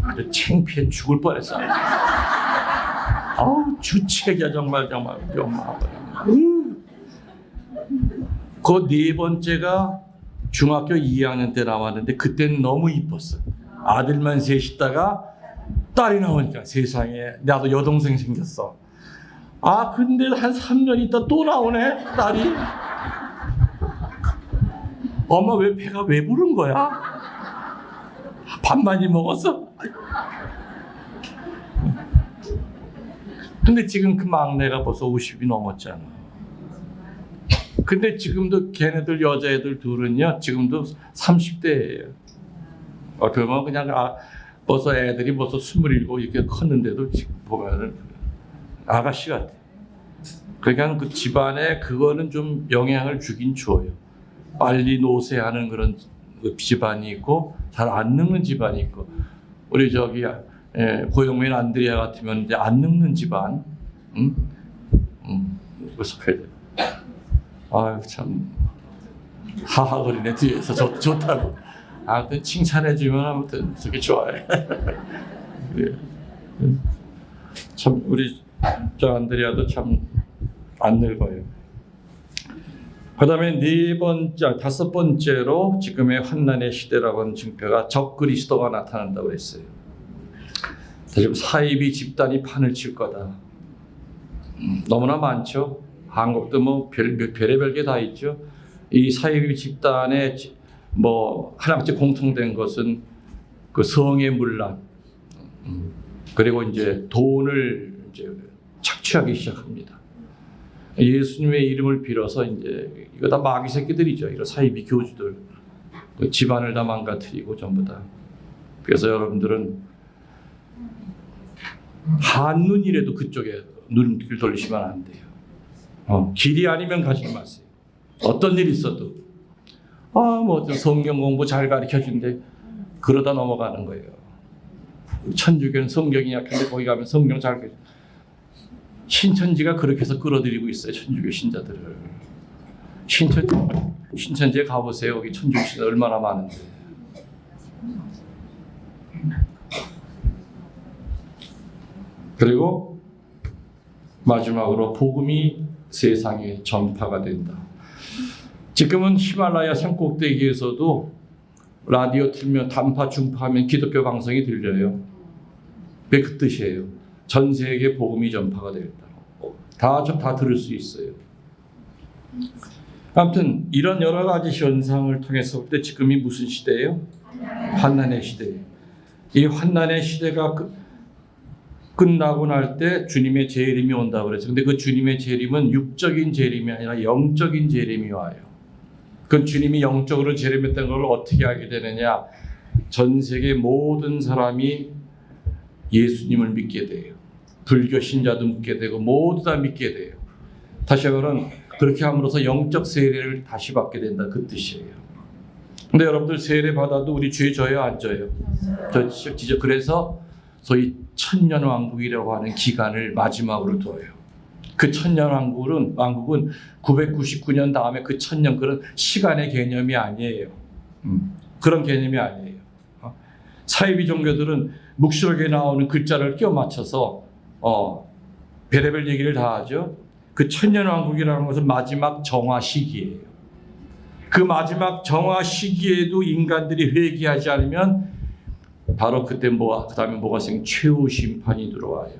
아주 창피해 죽을 뻔했어. 아우 주책이야 정말 뿅마. 그 네 번째가 중학교 2학년 때 나왔는데 그때는 너무 이뻤어. 아들만 셋 있다가 딸이 나오니까 세상에 나도 여동생 생겼어. 근데 한 3년 있다 또 나오네 딸이. 엄마 왜 배가 왜 부른 거야? 밥 많이 먹었어? 근데 지금 그 막내가 벌써 50이 넘었잖아. 근데 지금도 걔네들 여자애들 둘은요 지금도 30대예요. 어떻게 보면 그냥 벌써 애들이 벌써 27 이렇게 컸는데도 지금 보면은 아가씨 같아. 그러니까 그 집안에 그거는 좀 영향을 주긴 줘요. 빨리 노쇠하는 그런 집안이 있고 잘 안 늙는 집안이 있고. 우리 저기 고영민 안드레아 같으면 이제 안 늙는 집안. 그래서 그래. 아유 참 하하거리네 뒤에서 좋다고. 아무튼 칭찬해주면 아무튼 저게 좋아해. 그래. 참 우리 저 안드레아도 참 안 늙어요. 그다음에 다섯 번째로 지금의 환난의 시대라고 하는 징표가 적그리스도가 나타난다고 했어요. 지금 사이비 집단이 판을 칠 거다. 너무나 많죠. 한국도 뭐 별의별 게 다 있죠. 이 사이비 집단의 하나같이 공통된 것은 그 성의 문란, 그리고 이제 돈을 이제 착취하기 시작합니다. 예수님의 이름을 빌어서 이제 이거 다 마귀 새끼들이죠. 이런 사이비 교주들, 그 집안을 다 망가뜨리고 전부 다. 그래서 여러분들은 한눈이라도 그쪽에 눈길 돌리시면 안 돼요. 길이 아니면 가지 마세요. 어떤 일이 있어도 성경 공부 잘 가르쳐준대 그러다 넘어가는 거예요. 천주교는 성경이 약한데 거기 가면 성경 잘 가르쳐. 신천지가 그렇게 해서 끌어들이고 있어요. 천주교 신자들을. 신천지에 가보세요. 거기 천주교 신자 얼마나 많은데. 그리고 마지막으로 복음이 세상에 전파가 된다. 지금은 히말라야 산꼭대기에서도 라디오 틀면 단파 중파하면 기독교 방송이 들려요. 그게 그 뜻이에요. 전 세계 복음이 전파가 되겠다. 다 들을 수 있어요. 아무튼 이런 여러 가지 현상을 통해서 볼 때 지금이 무슨 시대예요? 환난의 시대예요. 이 환난의 시대가 끝나고 날 때 주님의 재림이 온다고 그랬어요. 근데 그 주님의 재림은 육적인 재림이 아니라 영적인 재림이 와요. 그 주님이 영적으로 재림했던 걸 어떻게 알게 되느냐? 전 세계 모든 사람이 예수님을 믿게 돼요. 불교 신자도 믿게 되고 모두 다 믿게 돼요. 다시 말하면 그렇게 함으로써 영적 세례를 다시 받게 된다 그 뜻이에요. 근데 여러분들 세례 받아도 우리 죄 져요 안 져요? 져요. 그래서 소위 천년왕국이라고 하는 기간을 마지막으로 둬요. 그 천년왕국은 999년 다음에 그 천년 그런 시간의 개념이 아니에요. 그런 개념이 아니에요. 사이비 종교들은 묵시록에 나오는 글자를 끼워 맞춰서 별의별 얘기를 다 하죠. 그 천년왕국이라는 것은 마지막 정화 시기예요. 그 마지막 정화 시기에도 인간들이 회개하지 않으면 바로 그때 그 다음에 뭐가 생겨? 최후 심판이 들어와요.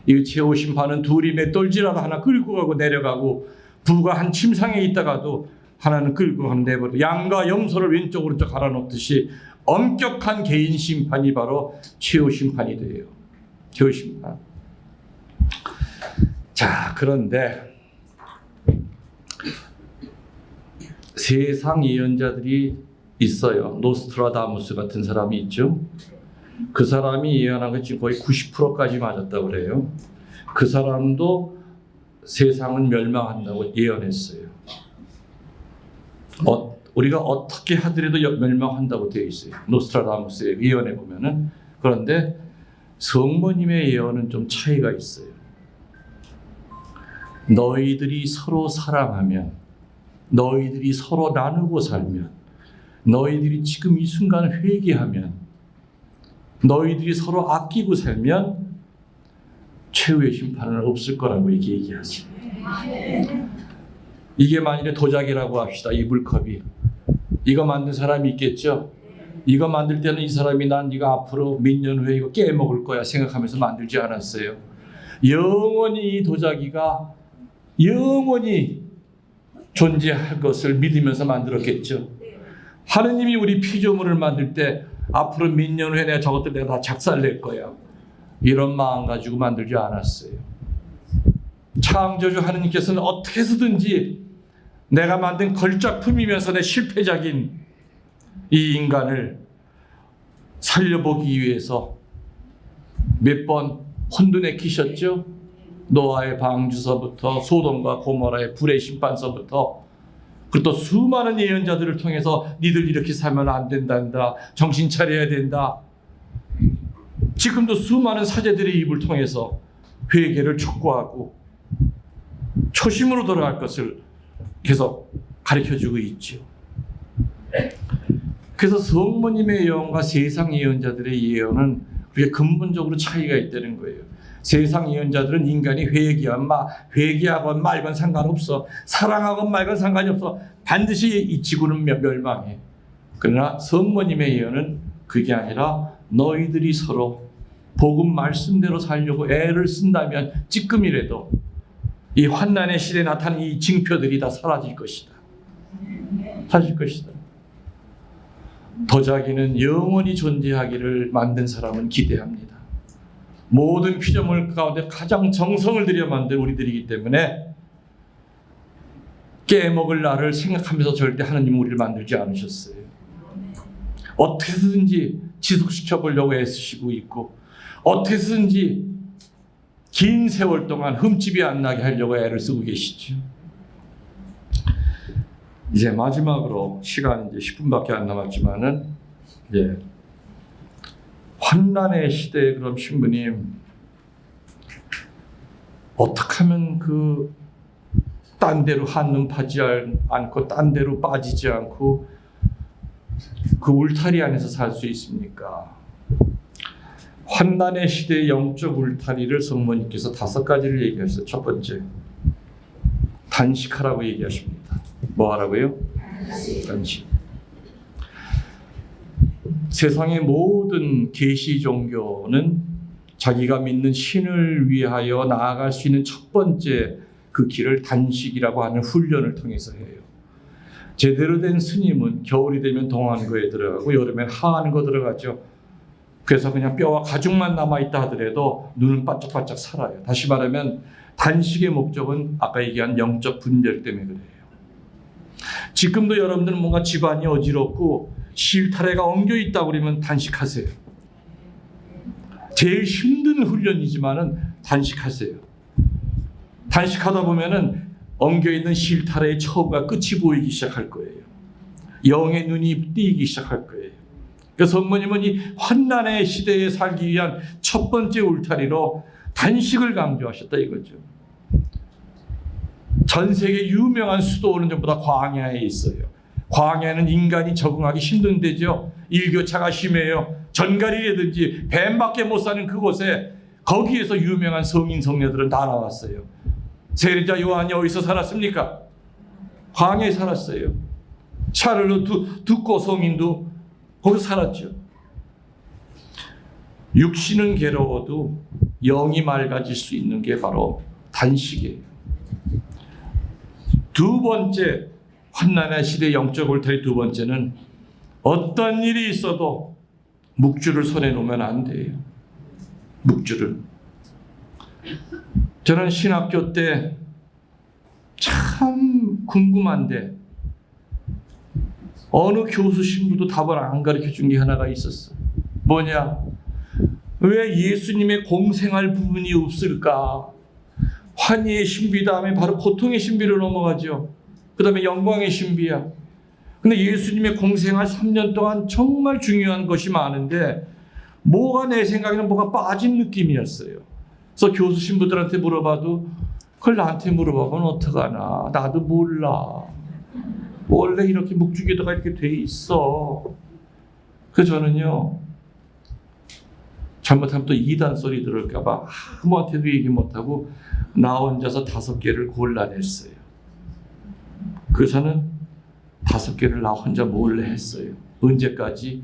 이 최후 심판은 둘이 맷돌질하다 하나 끌고 가고 내려가고 부가 한 침상에 있다가도 하나는 끌고 가고 내버려 양과 염소를 왼쪽 오른쪽 갈아놓듯이 엄격한 개인 심판이 바로 최후 심판이 돼요. 최후 심판. 자, 그런데 세상 예언자들이 있어요. 노스트라다무스 같은 사람이 있죠. 그 사람이 예언한 것 지금 거의 90%까지 맞았다고 그래요. 그 사람도 세상은 멸망한다고 예언했어요. 우리가 어떻게 하더라도 멸망한다고 되어 있어요. 노스트라다무스의 예언에 보면은. 그런데 성모님의 예언은 좀 차이가 있어요. 너희들이 서로 사랑하면, 너희들이 서로 나누고 살면, 너희들이 지금 이 순간 회개하면, 너희들이 서로 아끼고 살면 최후의 심판은 없을 거라고 얘기하지. 이게 만일에 도자기라고 합시다. 이 물컵이. 이거 만든 사람이 있겠죠? 이거 만들 때는 이 사람이 난 이거 앞으로 몇 년 후에 이거 깨먹을 거야 생각하면서 만들지 않았어요. 영원히 이 도자기가 영원히 존재할 것을 믿으면서 만들었겠죠. 하느님이 우리 피조물을 만들 때 앞으로 몇 년 후에 내가 저것들 내가 다 작살낼 거야. 이런 마음 가지고 만들지 않았어요. 창조주 하느님께서는 어떻게 해서든지 내가 만든 걸작품이면서 내 실패작인 이 인간을 살려보기 위해서 몇 번 혼돈에 끼셨죠. 노아의 방주서부터 소돔과 고모라의 불의 심판서부터 그리고 또 수많은 예언자들을 통해서 니들 이렇게 살면 안 된단다. 정신 차려야 된다. 지금도 수많은 사제들의 입을 통해서 회개를 촉구하고 초심으로 돌아갈 것을 계속 가르쳐주고 있죠. 그래서 성모님의 예언과 세상 예언자들의 예언은 그렇게 근본적으로 차이가 있다는 거예요. 세상 예언자들은 인간이 회개하건 말건 상관없어. 사랑하건 말건 상관이 없어. 반드시 이 지구는 멸망해. 그러나 성모님의 예언은 그게 아니라 너희들이 서로 복음 말씀대로 살려고 애를 쓴다면 찌끔이라도 이 환난의 시대에 나타나는 이 징표들이 다 사라질 것이다. 하실 것이다. 도자기는 영원히 존재하기를 만든 사람은 기대합니다. 모든 피조물 가운데 가장 정성을 들여 만든 우리들이기 때문에 깨먹을 날을 생각하면서 절대 하나님은 우리를 만들지 않으셨어요. 어떻게든지 지속시켜 보려고 애쓰시고 있고, 어떻게든지 긴 세월 동안 흠집이 안 나게 하려고 애를 쓰고 계시죠. 이제 마지막으로 시간 이제 10분밖에 안 남았지만은, 이제 환난의 시대에 그럼 신부님 어떻게 하면 그 딴 데로 한눈 파지 않고 딴 데로 빠지지 않고 그 울타리 안에서 살 수 있습니까? 환난의 시대의 영적 울타리를 성모님께서 5가지를 얘기하셨어요. 첫 번째, 단식하라고 얘기하십니다. 뭐 하라고요? 단식. 세상의 모든 계시 종교는 자기가 믿는 신을 위하여 나아갈 수 있는 첫 번째 그 길을 단식이라고 하는 훈련을 통해서 해요. 제대로 된 스님은 겨울이 되면 동안거에 들어가고 여름엔 하안거 들어가죠. 그래서 그냥 뼈와 가죽만 남아있다 하더라도 눈은 바짝바짝 살아요. 다시 말하면 단식의 목적은 아까 얘기한 영적 분별 때문에 그래요. 지금도 여러분들은 뭔가 집안이 어지럽고 실타래가 엉겨있다고 그러면 단식하세요. 제일 힘든 훈련이지만은 단식하세요. 단식하다 보면은 엉겨있는 실타래의 처우가 끝이 보이기 시작할 거예요. 영의 눈이 띄기 시작할 거예요. 그래서 성모님은 이 환난의 시대에 살기 위한 첫 번째 울타리로 단식을 강조하셨다 이거죠. 전 세계 유명한 수도는 전부 다 광야에 있어요. 광야는 인간이 적응하기 힘든 데죠. 일교차가 심해요. 전갈이라든지 뱀밖에 못 사는 그곳에 거기에서 유명한 성인 성녀들은 다 나왔어요. 세례자 요한이 어디서 살았습니까? 광야에 살았어요. 샤를로 두꼬 성인도 거기서 살았죠. 육신은 괴로워도 영이 맑아질 수 있는 게 바로 단식이에요. 두 번째, 환난의 시대 영적 울타리 두 번째는 어떤 일이 있어도 묵주를 손에 놓으면 안 돼요. 묵주를. 저는 신학교 때 참 궁금한데 어느 교수 신부도 답을 안 가르쳐 준 게 하나가 있었어. 뭐냐? 왜 예수님의 공생할 부분이 없을까? 환희의 신비 다음에 바로 고통의 신비로 넘어가죠. 그 다음에 영광의 신비야. 근데 예수님의 공생활 3년 동안 정말 중요한 것이 많은데 뭐가 내 생각에는 뭐가 빠진 느낌이었어요. 그래서 교수 신부들한테 물어봐도 그걸 나한테 물어보면 어떡하나. 나도 몰라. 원래 이렇게 묵주기도가 이렇게 돼 있어. 그래서 저는요, 잘못하면 또 이단 소리 들을까봐 아무한테도 얘기 못하고 나 혼자서 5개를 골라냈어요. 그래서는 5개를 나 혼자 몰래 했어요. 언제까지?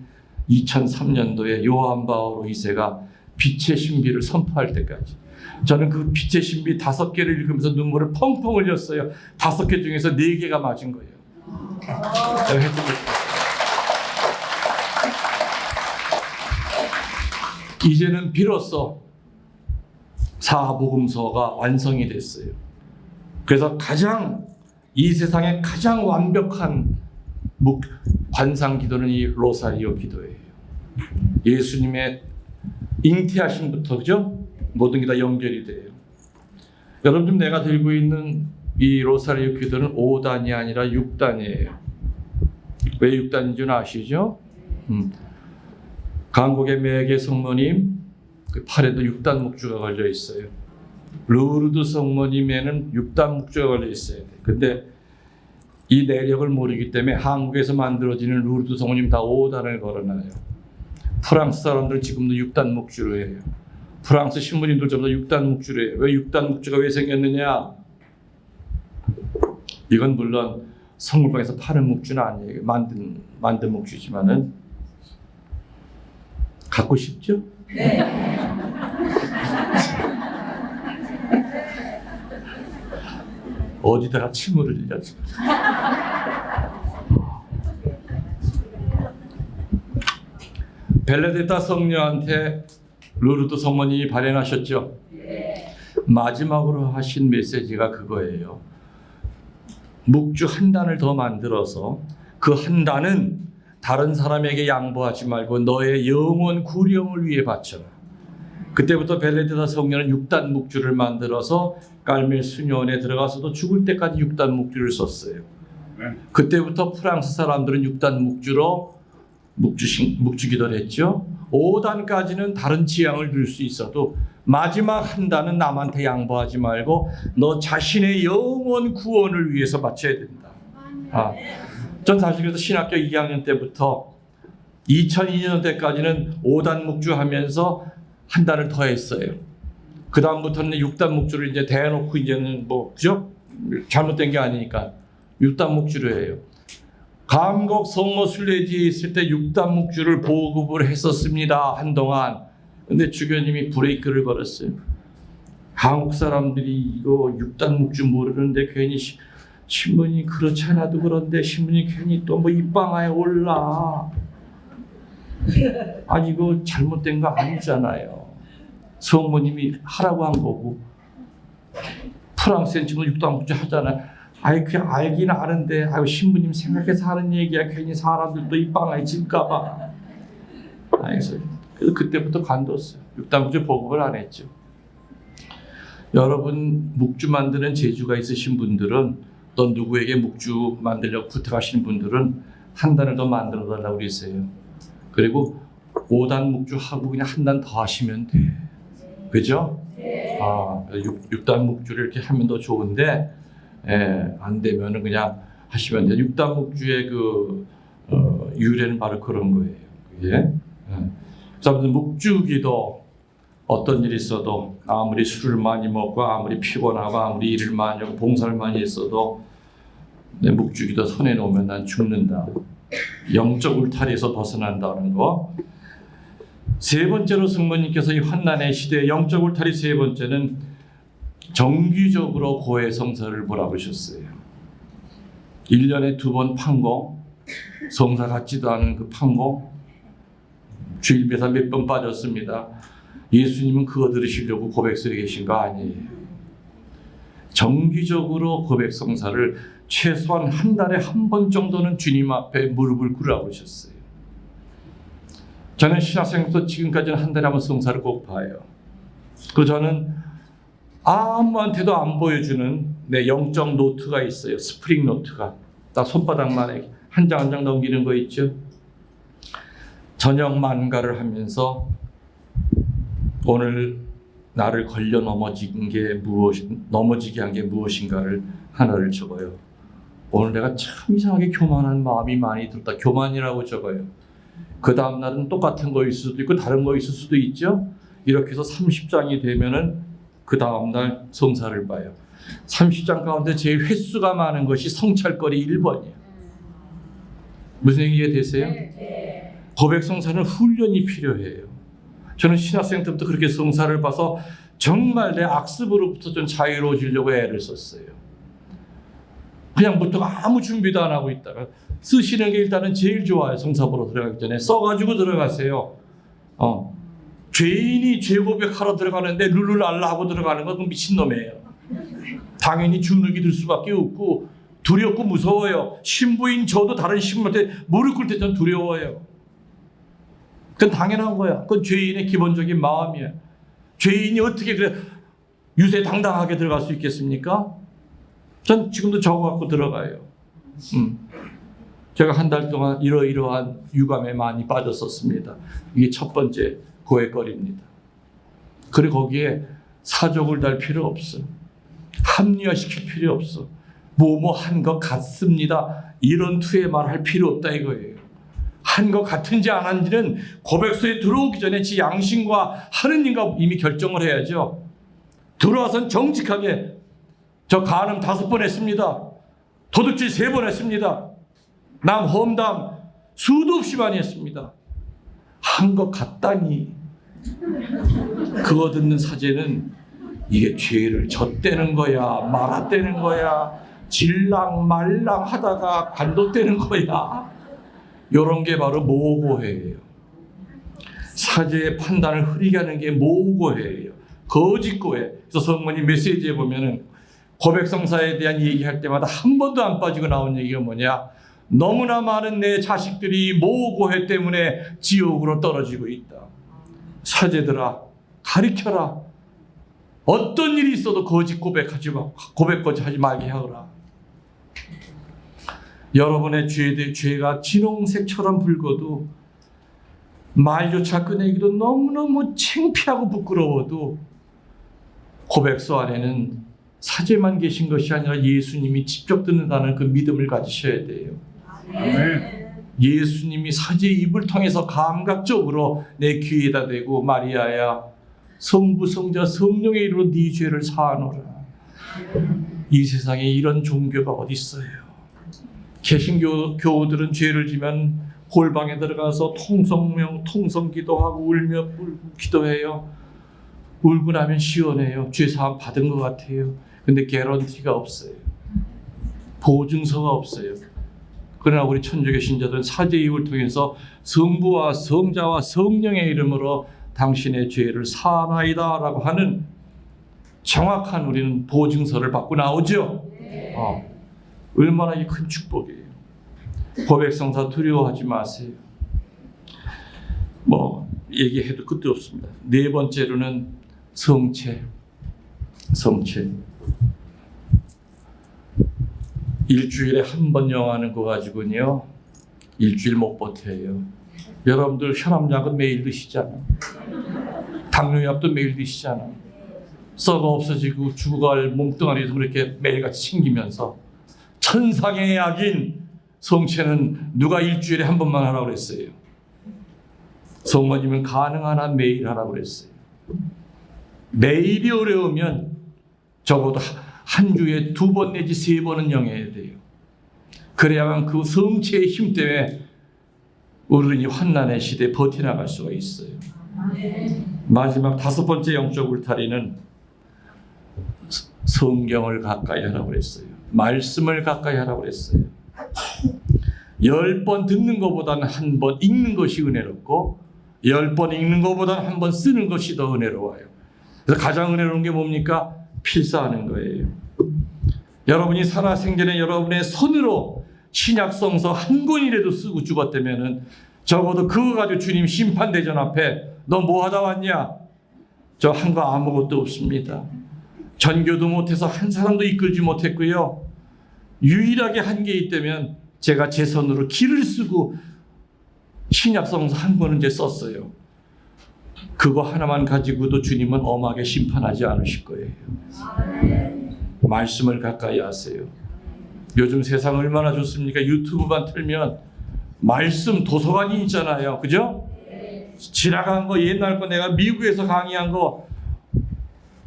2003년도에 요한 바오로 2세가 빛의 신비를 선포할 때까지. 저는 그 빛의 신비 5개를 읽으면서 눈물을 펑펑 흘렸어요. 5개 중에서 4개가 맞은 거예요. 이제는 비로소 사복음서가 완성이 됐어요. 그래서 이 세상에 가장 완벽한 관상 기도는 이 로사리오 기도예요. 예수님의 잉태하심부터 그죠? 모든 게 다 연결이 돼요. 여러분 지금 내가 들고 있는 이 로사리오 기도는 5단이 아니라 6단이에요. 왜 6단인 줄 아시죠? 강국의 매개 성모님 그 팔에도 6단 묵주가 걸려 있어요. 루르드 성모님에는 6단 묵주가 걸려 있어요. 근데 이 내력을 모르기 때문에 한국에서 만들어지는 루르드 성모님 다 5단을 걸어놔요. 프랑스 사람들 지금도 6단 묵주로 해요. 프랑스 신부님들 전부 다 6단 묵주로 해요. 왜 6단 묵주가 왜 생겼느냐? 이건 물론 성물방에서 파는 묵주는 아니에요. 만든 묵주지만은 갖고 싶죠? 네. 어디다가 침을 흘리냐 지금. 벨레데타 성녀한테 루르드 성모님이 발현하셨죠. 마지막으로 하신 메시지가 그거예요. 묵주 한 단을 더 만들어서 그 한 단은 다른 사람에게 양보하지 말고 너의 영원 구령을 위해 바쳐라. 그때부터 벨레데타 성녀는 6단 묵주를 만들어서 깔멜 수녀원에 들어가서도 죽을 때까지 6단 묵주를 썼어요. 그때부터 프랑스 사람들은 6단 묵주로 묵주 기도를 했죠. 5단까지는 다른 지향을 줄 수 있어도 마지막 한 단은 남한테 양보하지 말고 너 자신의 영원 구원을 위해서 바쳐야 된다. 전 사실 그래서 신학교 2학년 때부터 2002년 때까지는 5단 묵주하면서 한 단을 더 했어요. 그 다음부터는 6단 묵주를 이제 대놓고 이제는 그죠? 잘못된 게 아니니까 6단 묵주를 해요. 감곡 성모 순례지에 있을 때 6단 묵주를 보급을 했었습니다. 한동안. 근데 주교님이 브레이크를 걸었어요. 한국 사람들이 이거 6단 묵주 모르는데 괜히 신부님 그렇지 않아도 그런데 신부님 괜히 또 입방아에 올라. 아니 이거 잘못된 거 아니잖아요. 성모님이 하라고 한 거고 프랑스엔 지금 6단 묵주 하잖아요. 아이 그냥 알긴 아는데 아유 신부님 생각해서 하는 얘기야. 괜히 사람들도 입방아에 질까봐. 그래서 그때부터 관뒀어요. 6단 묵주 보급을 안 했죠. 여러분 묵주 만드는 재주가 있으신 분들은 또 누구에게 묵주 만들려고 부탁하시는 분들은 한 단을 더 만들어 달라고 그랬어요. 그리고 5단 묵주 하고 그냥 한 단 더 하시면 돼. 그죠? 6단 묵주를 이렇게 하면 더 좋은데 안 되면은 그냥 하시면 돼요. 6단 묵주의 유래는 바로 그런 거예요. 그게. 그래서 묵주기도 어떤 일이 있어도 아무리 술을 많이 먹고 아무리 피곤하고 아무리 일을 많이 하고 봉사를 많이 했어도 내 묵주기도 손에 놓으면 난 죽는다. 영적 울타리에서 벗어난다는 거. 세 번째로 성모님께서 이 환난의 시대의 영적 울타리 세 번째는 정기적으로 고해 성사를 몰아보셨어요. 1년에 2번 판고, 성사 같지도 않은 그 판고, 주일배사 몇 번 빠졌습니다. 예수님은 그거 들으시려고 고백소에 계신 거 아니에요. 정기적으로 고백 성사를 최소한 한 달에 한 번 정도는 주님 앞에 무릎을 꿇으라고 하셨어요. 저는 신학생부터 지금까지는 한 달에 한 번 성사를 꼭 봐요. 그리고 저는 아무한테도 안 보여주는 내 영적 노트가 있어요. 스프링 노트가. 딱 손바닥만에 한 장 한 장 넘기는 거 있죠. 저녁 만가를 하면서 오늘 나를 걸려 넘어지게 한 게 무엇인가를 하나를 적어요. 오늘 내가 참 이상하게 교만한 마음이 많이 들었다. 교만이라고 적어요. 그 다음 날은 똑같은 거 있을 수도 있고 다른 거 있을 수도 있죠. 이렇게 해서 30장이 되면은 그 다음 날 성사를 봐요. 30장 가운데 제일 횟수가 많은 것이 성찰거리 1번이에요. 무슨 얘기 이해되세요? 네. 고백 성사는 훈련이 필요해요. 저는 신학생 때부터 그렇게 성사를 봐서 정말 내 악습으로부터 좀 자유로워지려고 애를 썼어요. 그냥 부터가 아무 준비도 안 하고 있다가 쓰시는 게 일단은 제일 좋아요. 성사 보러 들어가기 전에 써가지고 들어가세요. 죄인이 죄 고백하러 들어가는데 룰루랄라 하고 들어가는 건 미친놈이에요. 당연히 주눅이 들 수밖에 없고 두렵고 무서워요. 신부인 저도 다른 신부한테 무릎 꿇을 때 전 두려워요. 그건 당연한 거야. 그건 죄인의 기본적인 마음이야. 죄인이 어떻게 그래 유세당당하게 들어갈 수 있겠습니까? 전 지금도 저거 갖고 들어가요. 제가 한 달 동안 이러이러한 유감에 많이 빠졌었습니다. 이게 첫 번째 고백거리입니다. 그리고 거기에 사족을 달 필요 없어. 합리화시킬 필요 없어. 뭐뭐 한 것 같습니다. 이런 투의 말 할 필요 없다 이거예요. 한 것 같은지 안 한지는 고백소에 들어오기 전에 지 양심과 하느님과 이미 결정을 해야죠. 들어와서는 정직하게 저 간음 5번 했습니다. 도둑질 3번 했습니다. 남 험담 수도 없이 많이 했습니다. 한 것 같다니. 그거 듣는 사제는 이게 죄를 젖대는 거야 말아대는 거야 질랑 말랑 하다가 관뒀대는 거야. 이런 게 바로 모고회예요. 사제의 판단을 흐리게 하는 게 모고해예요. 거짓고해. 그래서 성모님 메시지에 보면은 고백성사에 대한 얘기할 때마다 한 번도 안 빠지고 나온 얘기가 뭐냐? 너무나 많은 내 자식들이 모고해 때문에 지옥으로 떨어지고 있다. 사제들아, 가르쳐라. 어떤 일이 있어도 거짓 고백하지 마. 고백거짓하지 말게 하거라. 여러분의 죄가 진홍색처럼 붉어도 말조차 꺼내기도 너무너무 창피하고 부끄러워도 고백서 안에는 사제만 계신 것이 아니라 예수님이 직접 듣는다는 그 믿음을 가지셔야 돼요. 예수님이 사제의 입을 통해서 감각적으로 내 귀에다 대고 마리아야 성부 성자 성령의 이름으로 네 죄를 사하노라. 이 세상에 이런 종교가 어디 있어요? 개신교우들은 죄를 지면 골방에 들어가서 통성기도하고 울며 기도해요. 울고 나면 시원해요. 죄사함 받은 것 같아요. 근데 개런티가 없어요. 보증서가 없어요. 그러나 우리 천주교 신자들은 사제의 입을 통해서 성부와 성자와 성령의 이름으로 당신의 죄를 사하나이다 라고 하는 정확한 우리는 보증서를 받고 나오죠. 얼마나 이 큰 축복이에요. 고백성사 두려워하지 마세요. 얘기해도 끝도 없습니다. 네 번째로는 성체. 일주일에 한 번 영하는 거 가지고는요 일주일 못 버텨요. 여러분들 혈압약은 매일 드시잖아. 당뇨약도 매일 드시잖아. 썩어 없어지고 죽어갈 몸뚱아리도 그렇게 매일같이 챙기면서 천상의 약인 성체는 누가 일주일에 한 번만 하라고 그랬어요? 성모님은 가능한 한 매일 하라고 그랬어요. 매일이 어려우면 적어도 한 주에 2번 내지 3번은 영해야 돼요. 그래야만 그 성체의 힘 때문에 우리는 이 환난의 시대에 버텨나갈 수가 있어요. 마지막 5번째 영적 울타리는 성경을 가까이 하라고 그랬어요. 말씀을 가까이 하라고 그랬어요. 10번 듣는 것보다는 한 번 읽는 것이 은혜롭고 10번 읽는 것보다는 한 번 쓰는 것이 더 은혜로워요. 그래서 가장 은혜로운 게 뭡니까? 필사하는 거예요. 여러분이 살아생전에 여러분의 손으로 신약성서 한 권이라도 쓰고 죽었다면은 적어도 그거 가지고 주님 심판대전 앞에 너 뭐 하다 왔냐? 저 한 거 아무것도 없습니다. 전교도 못해서 한 사람도 이끌지 못했고요. 유일하게 한 게 있다면 제가 제 손으로 기를 쓰고 신약성서 한 권은 이제 썼어요. 그거 하나만 가지고도 주님은 엄하게 심판하지 않으실 거예요. 말씀을 가까이 하세요. 요즘 세상 얼마나 좋습니까? 유튜브만 틀면 말씀 도서관이 있잖아요. 그죠? 지나간 거 옛날 거 내가 미국에서 강의한 거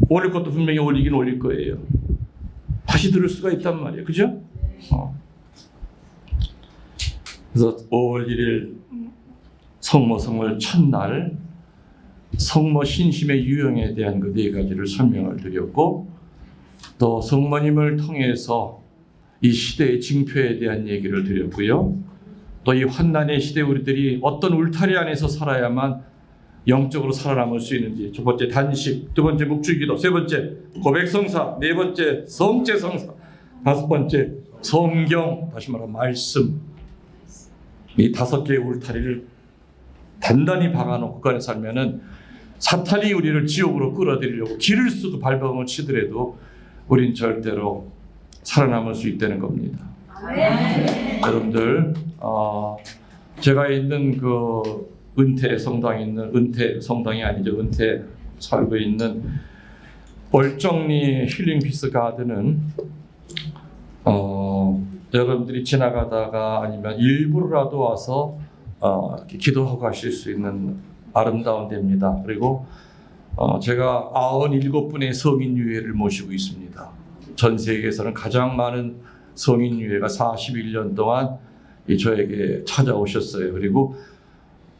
올릴 것도 분명히 올리긴 올릴 거예요. 다시 들을 수가 있단 말이에요. 그죠? 그래서 5월 1일 성모성월 첫날 성모 신심의 유형에 대한 그 4가지를 설명을 드렸고 또 성모님을 통해서 이 시대의 징표에 대한 얘기를 드렸고요. 또 이 환난의 시대 우리들이 어떤 울타리 안에서 살아야만 영적으로 살아남을 수 있는지 첫 번째 단식, 두 번째 묵주기도, 세 번째 고백성사, 네 번째 성체성사, 다섯 번째 성경, 다시 말하면 말씀. 이 5개의 울타리를 단단히 박아놓고 그 안에 살면은 사탄이 우리를 지옥으로 끌어들이려고 길을 쓰고 발버둥을 치더라도 우린 절대로 살아남을 수 있다는 겁니다. 여러분들 제가 있는 그 은퇴 성당이 아니죠. 은퇴 살고 있는 월정리 힐링 피스 가든은 여러분들이 지나가다가 아니면 일부러라도 와서 이렇게 기도하고 가실 수 있는 아름다운 데입니다. 그리고 제가 97분의 성인 유해를 모시고 있습니다. 전 세계에서는 가장 많은 성인 유해가 41년 동안 저에게 찾아오셨어요. 그리고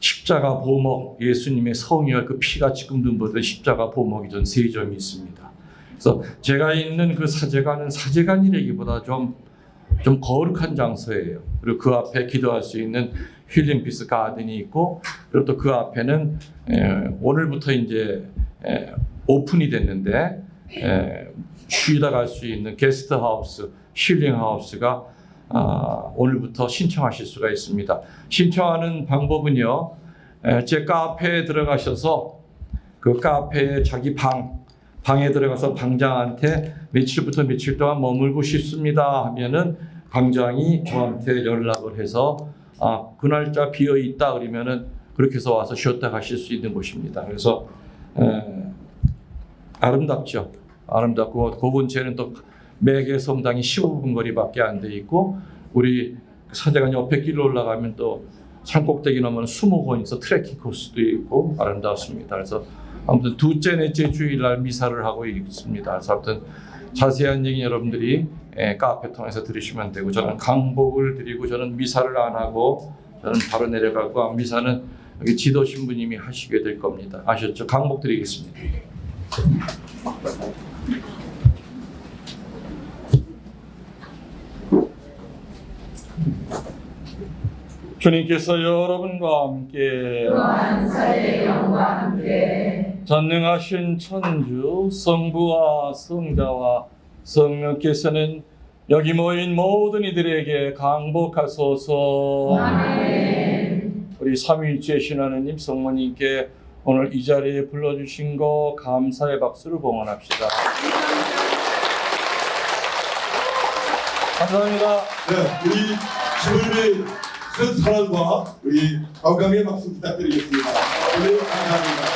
십자가 보목, 예수님의 성의와 그 피가 지금도 묻은 십자가 보목이 전 3점이 있습니다. 그래서 제가 있는 그 사제관은 사제관이라기보다 좀 좀 거룩한 장소예요. 그리고 그 앞에 기도할 수 있는 힐링 피스 가든이 있고, 그리고 또 그 앞에는 오늘부터 이제 오픈이 됐는데 쉬다 갈 수 있는 게스트 하우스, 힐링 하우스가 오늘부터 신청하실 수가 있습니다. 신청하는 방법은요, 제 카페에 들어가셔서 그 카페에 자기 방에 들어가서 방장한테 며칠부터 며칠 동안 머물고 싶습니다 하면은 방장이 저한테 연락을 해서 그 날짜 비어 있다 그러면은 그렇게 해서 와서 쉬었다 가실 수 있는 곳입니다. 그래서 아름답죠. 아름답고 그 근처에는 또 매개 성당이 15분 거리밖에 안 돼 있고, 우리 사대강 옆에 길로 올라가면 또 산꼭대기 넘어는 수목원이 있어 트레킹 코스도 있고 아름답습니다. 그래서 아무튼 둘째, 넷째 주일날 미사를 하고 있습니다. 그래서 아무튼 자세한 얘기 여러분들이 카페 통해서 들으시면 되고, 저는 강복을 드리고 저는 미사를 안 하고 저는 바로 내려가고, 미사는 여기 지도 신부님이 하시게 될 겁니다. 아셨죠? 강복 드리겠습니다. 주님께서 여러분과 함께 만사의 영과 함께 전능하신 천주 성부와 성자와 성령께서는 여기 모인 모든 이들에게 강복하소서. 아멘. 우리 삼위일체신 하느님 성모님께 오늘 이 자리에 불러주신 거 감사의 박수를 봉헌합시다. 감사합니다. 네, 우리 시골의 큰 사랑과 우리 감감의 박수 부탁드리겠습니다. 오늘 감사합니다.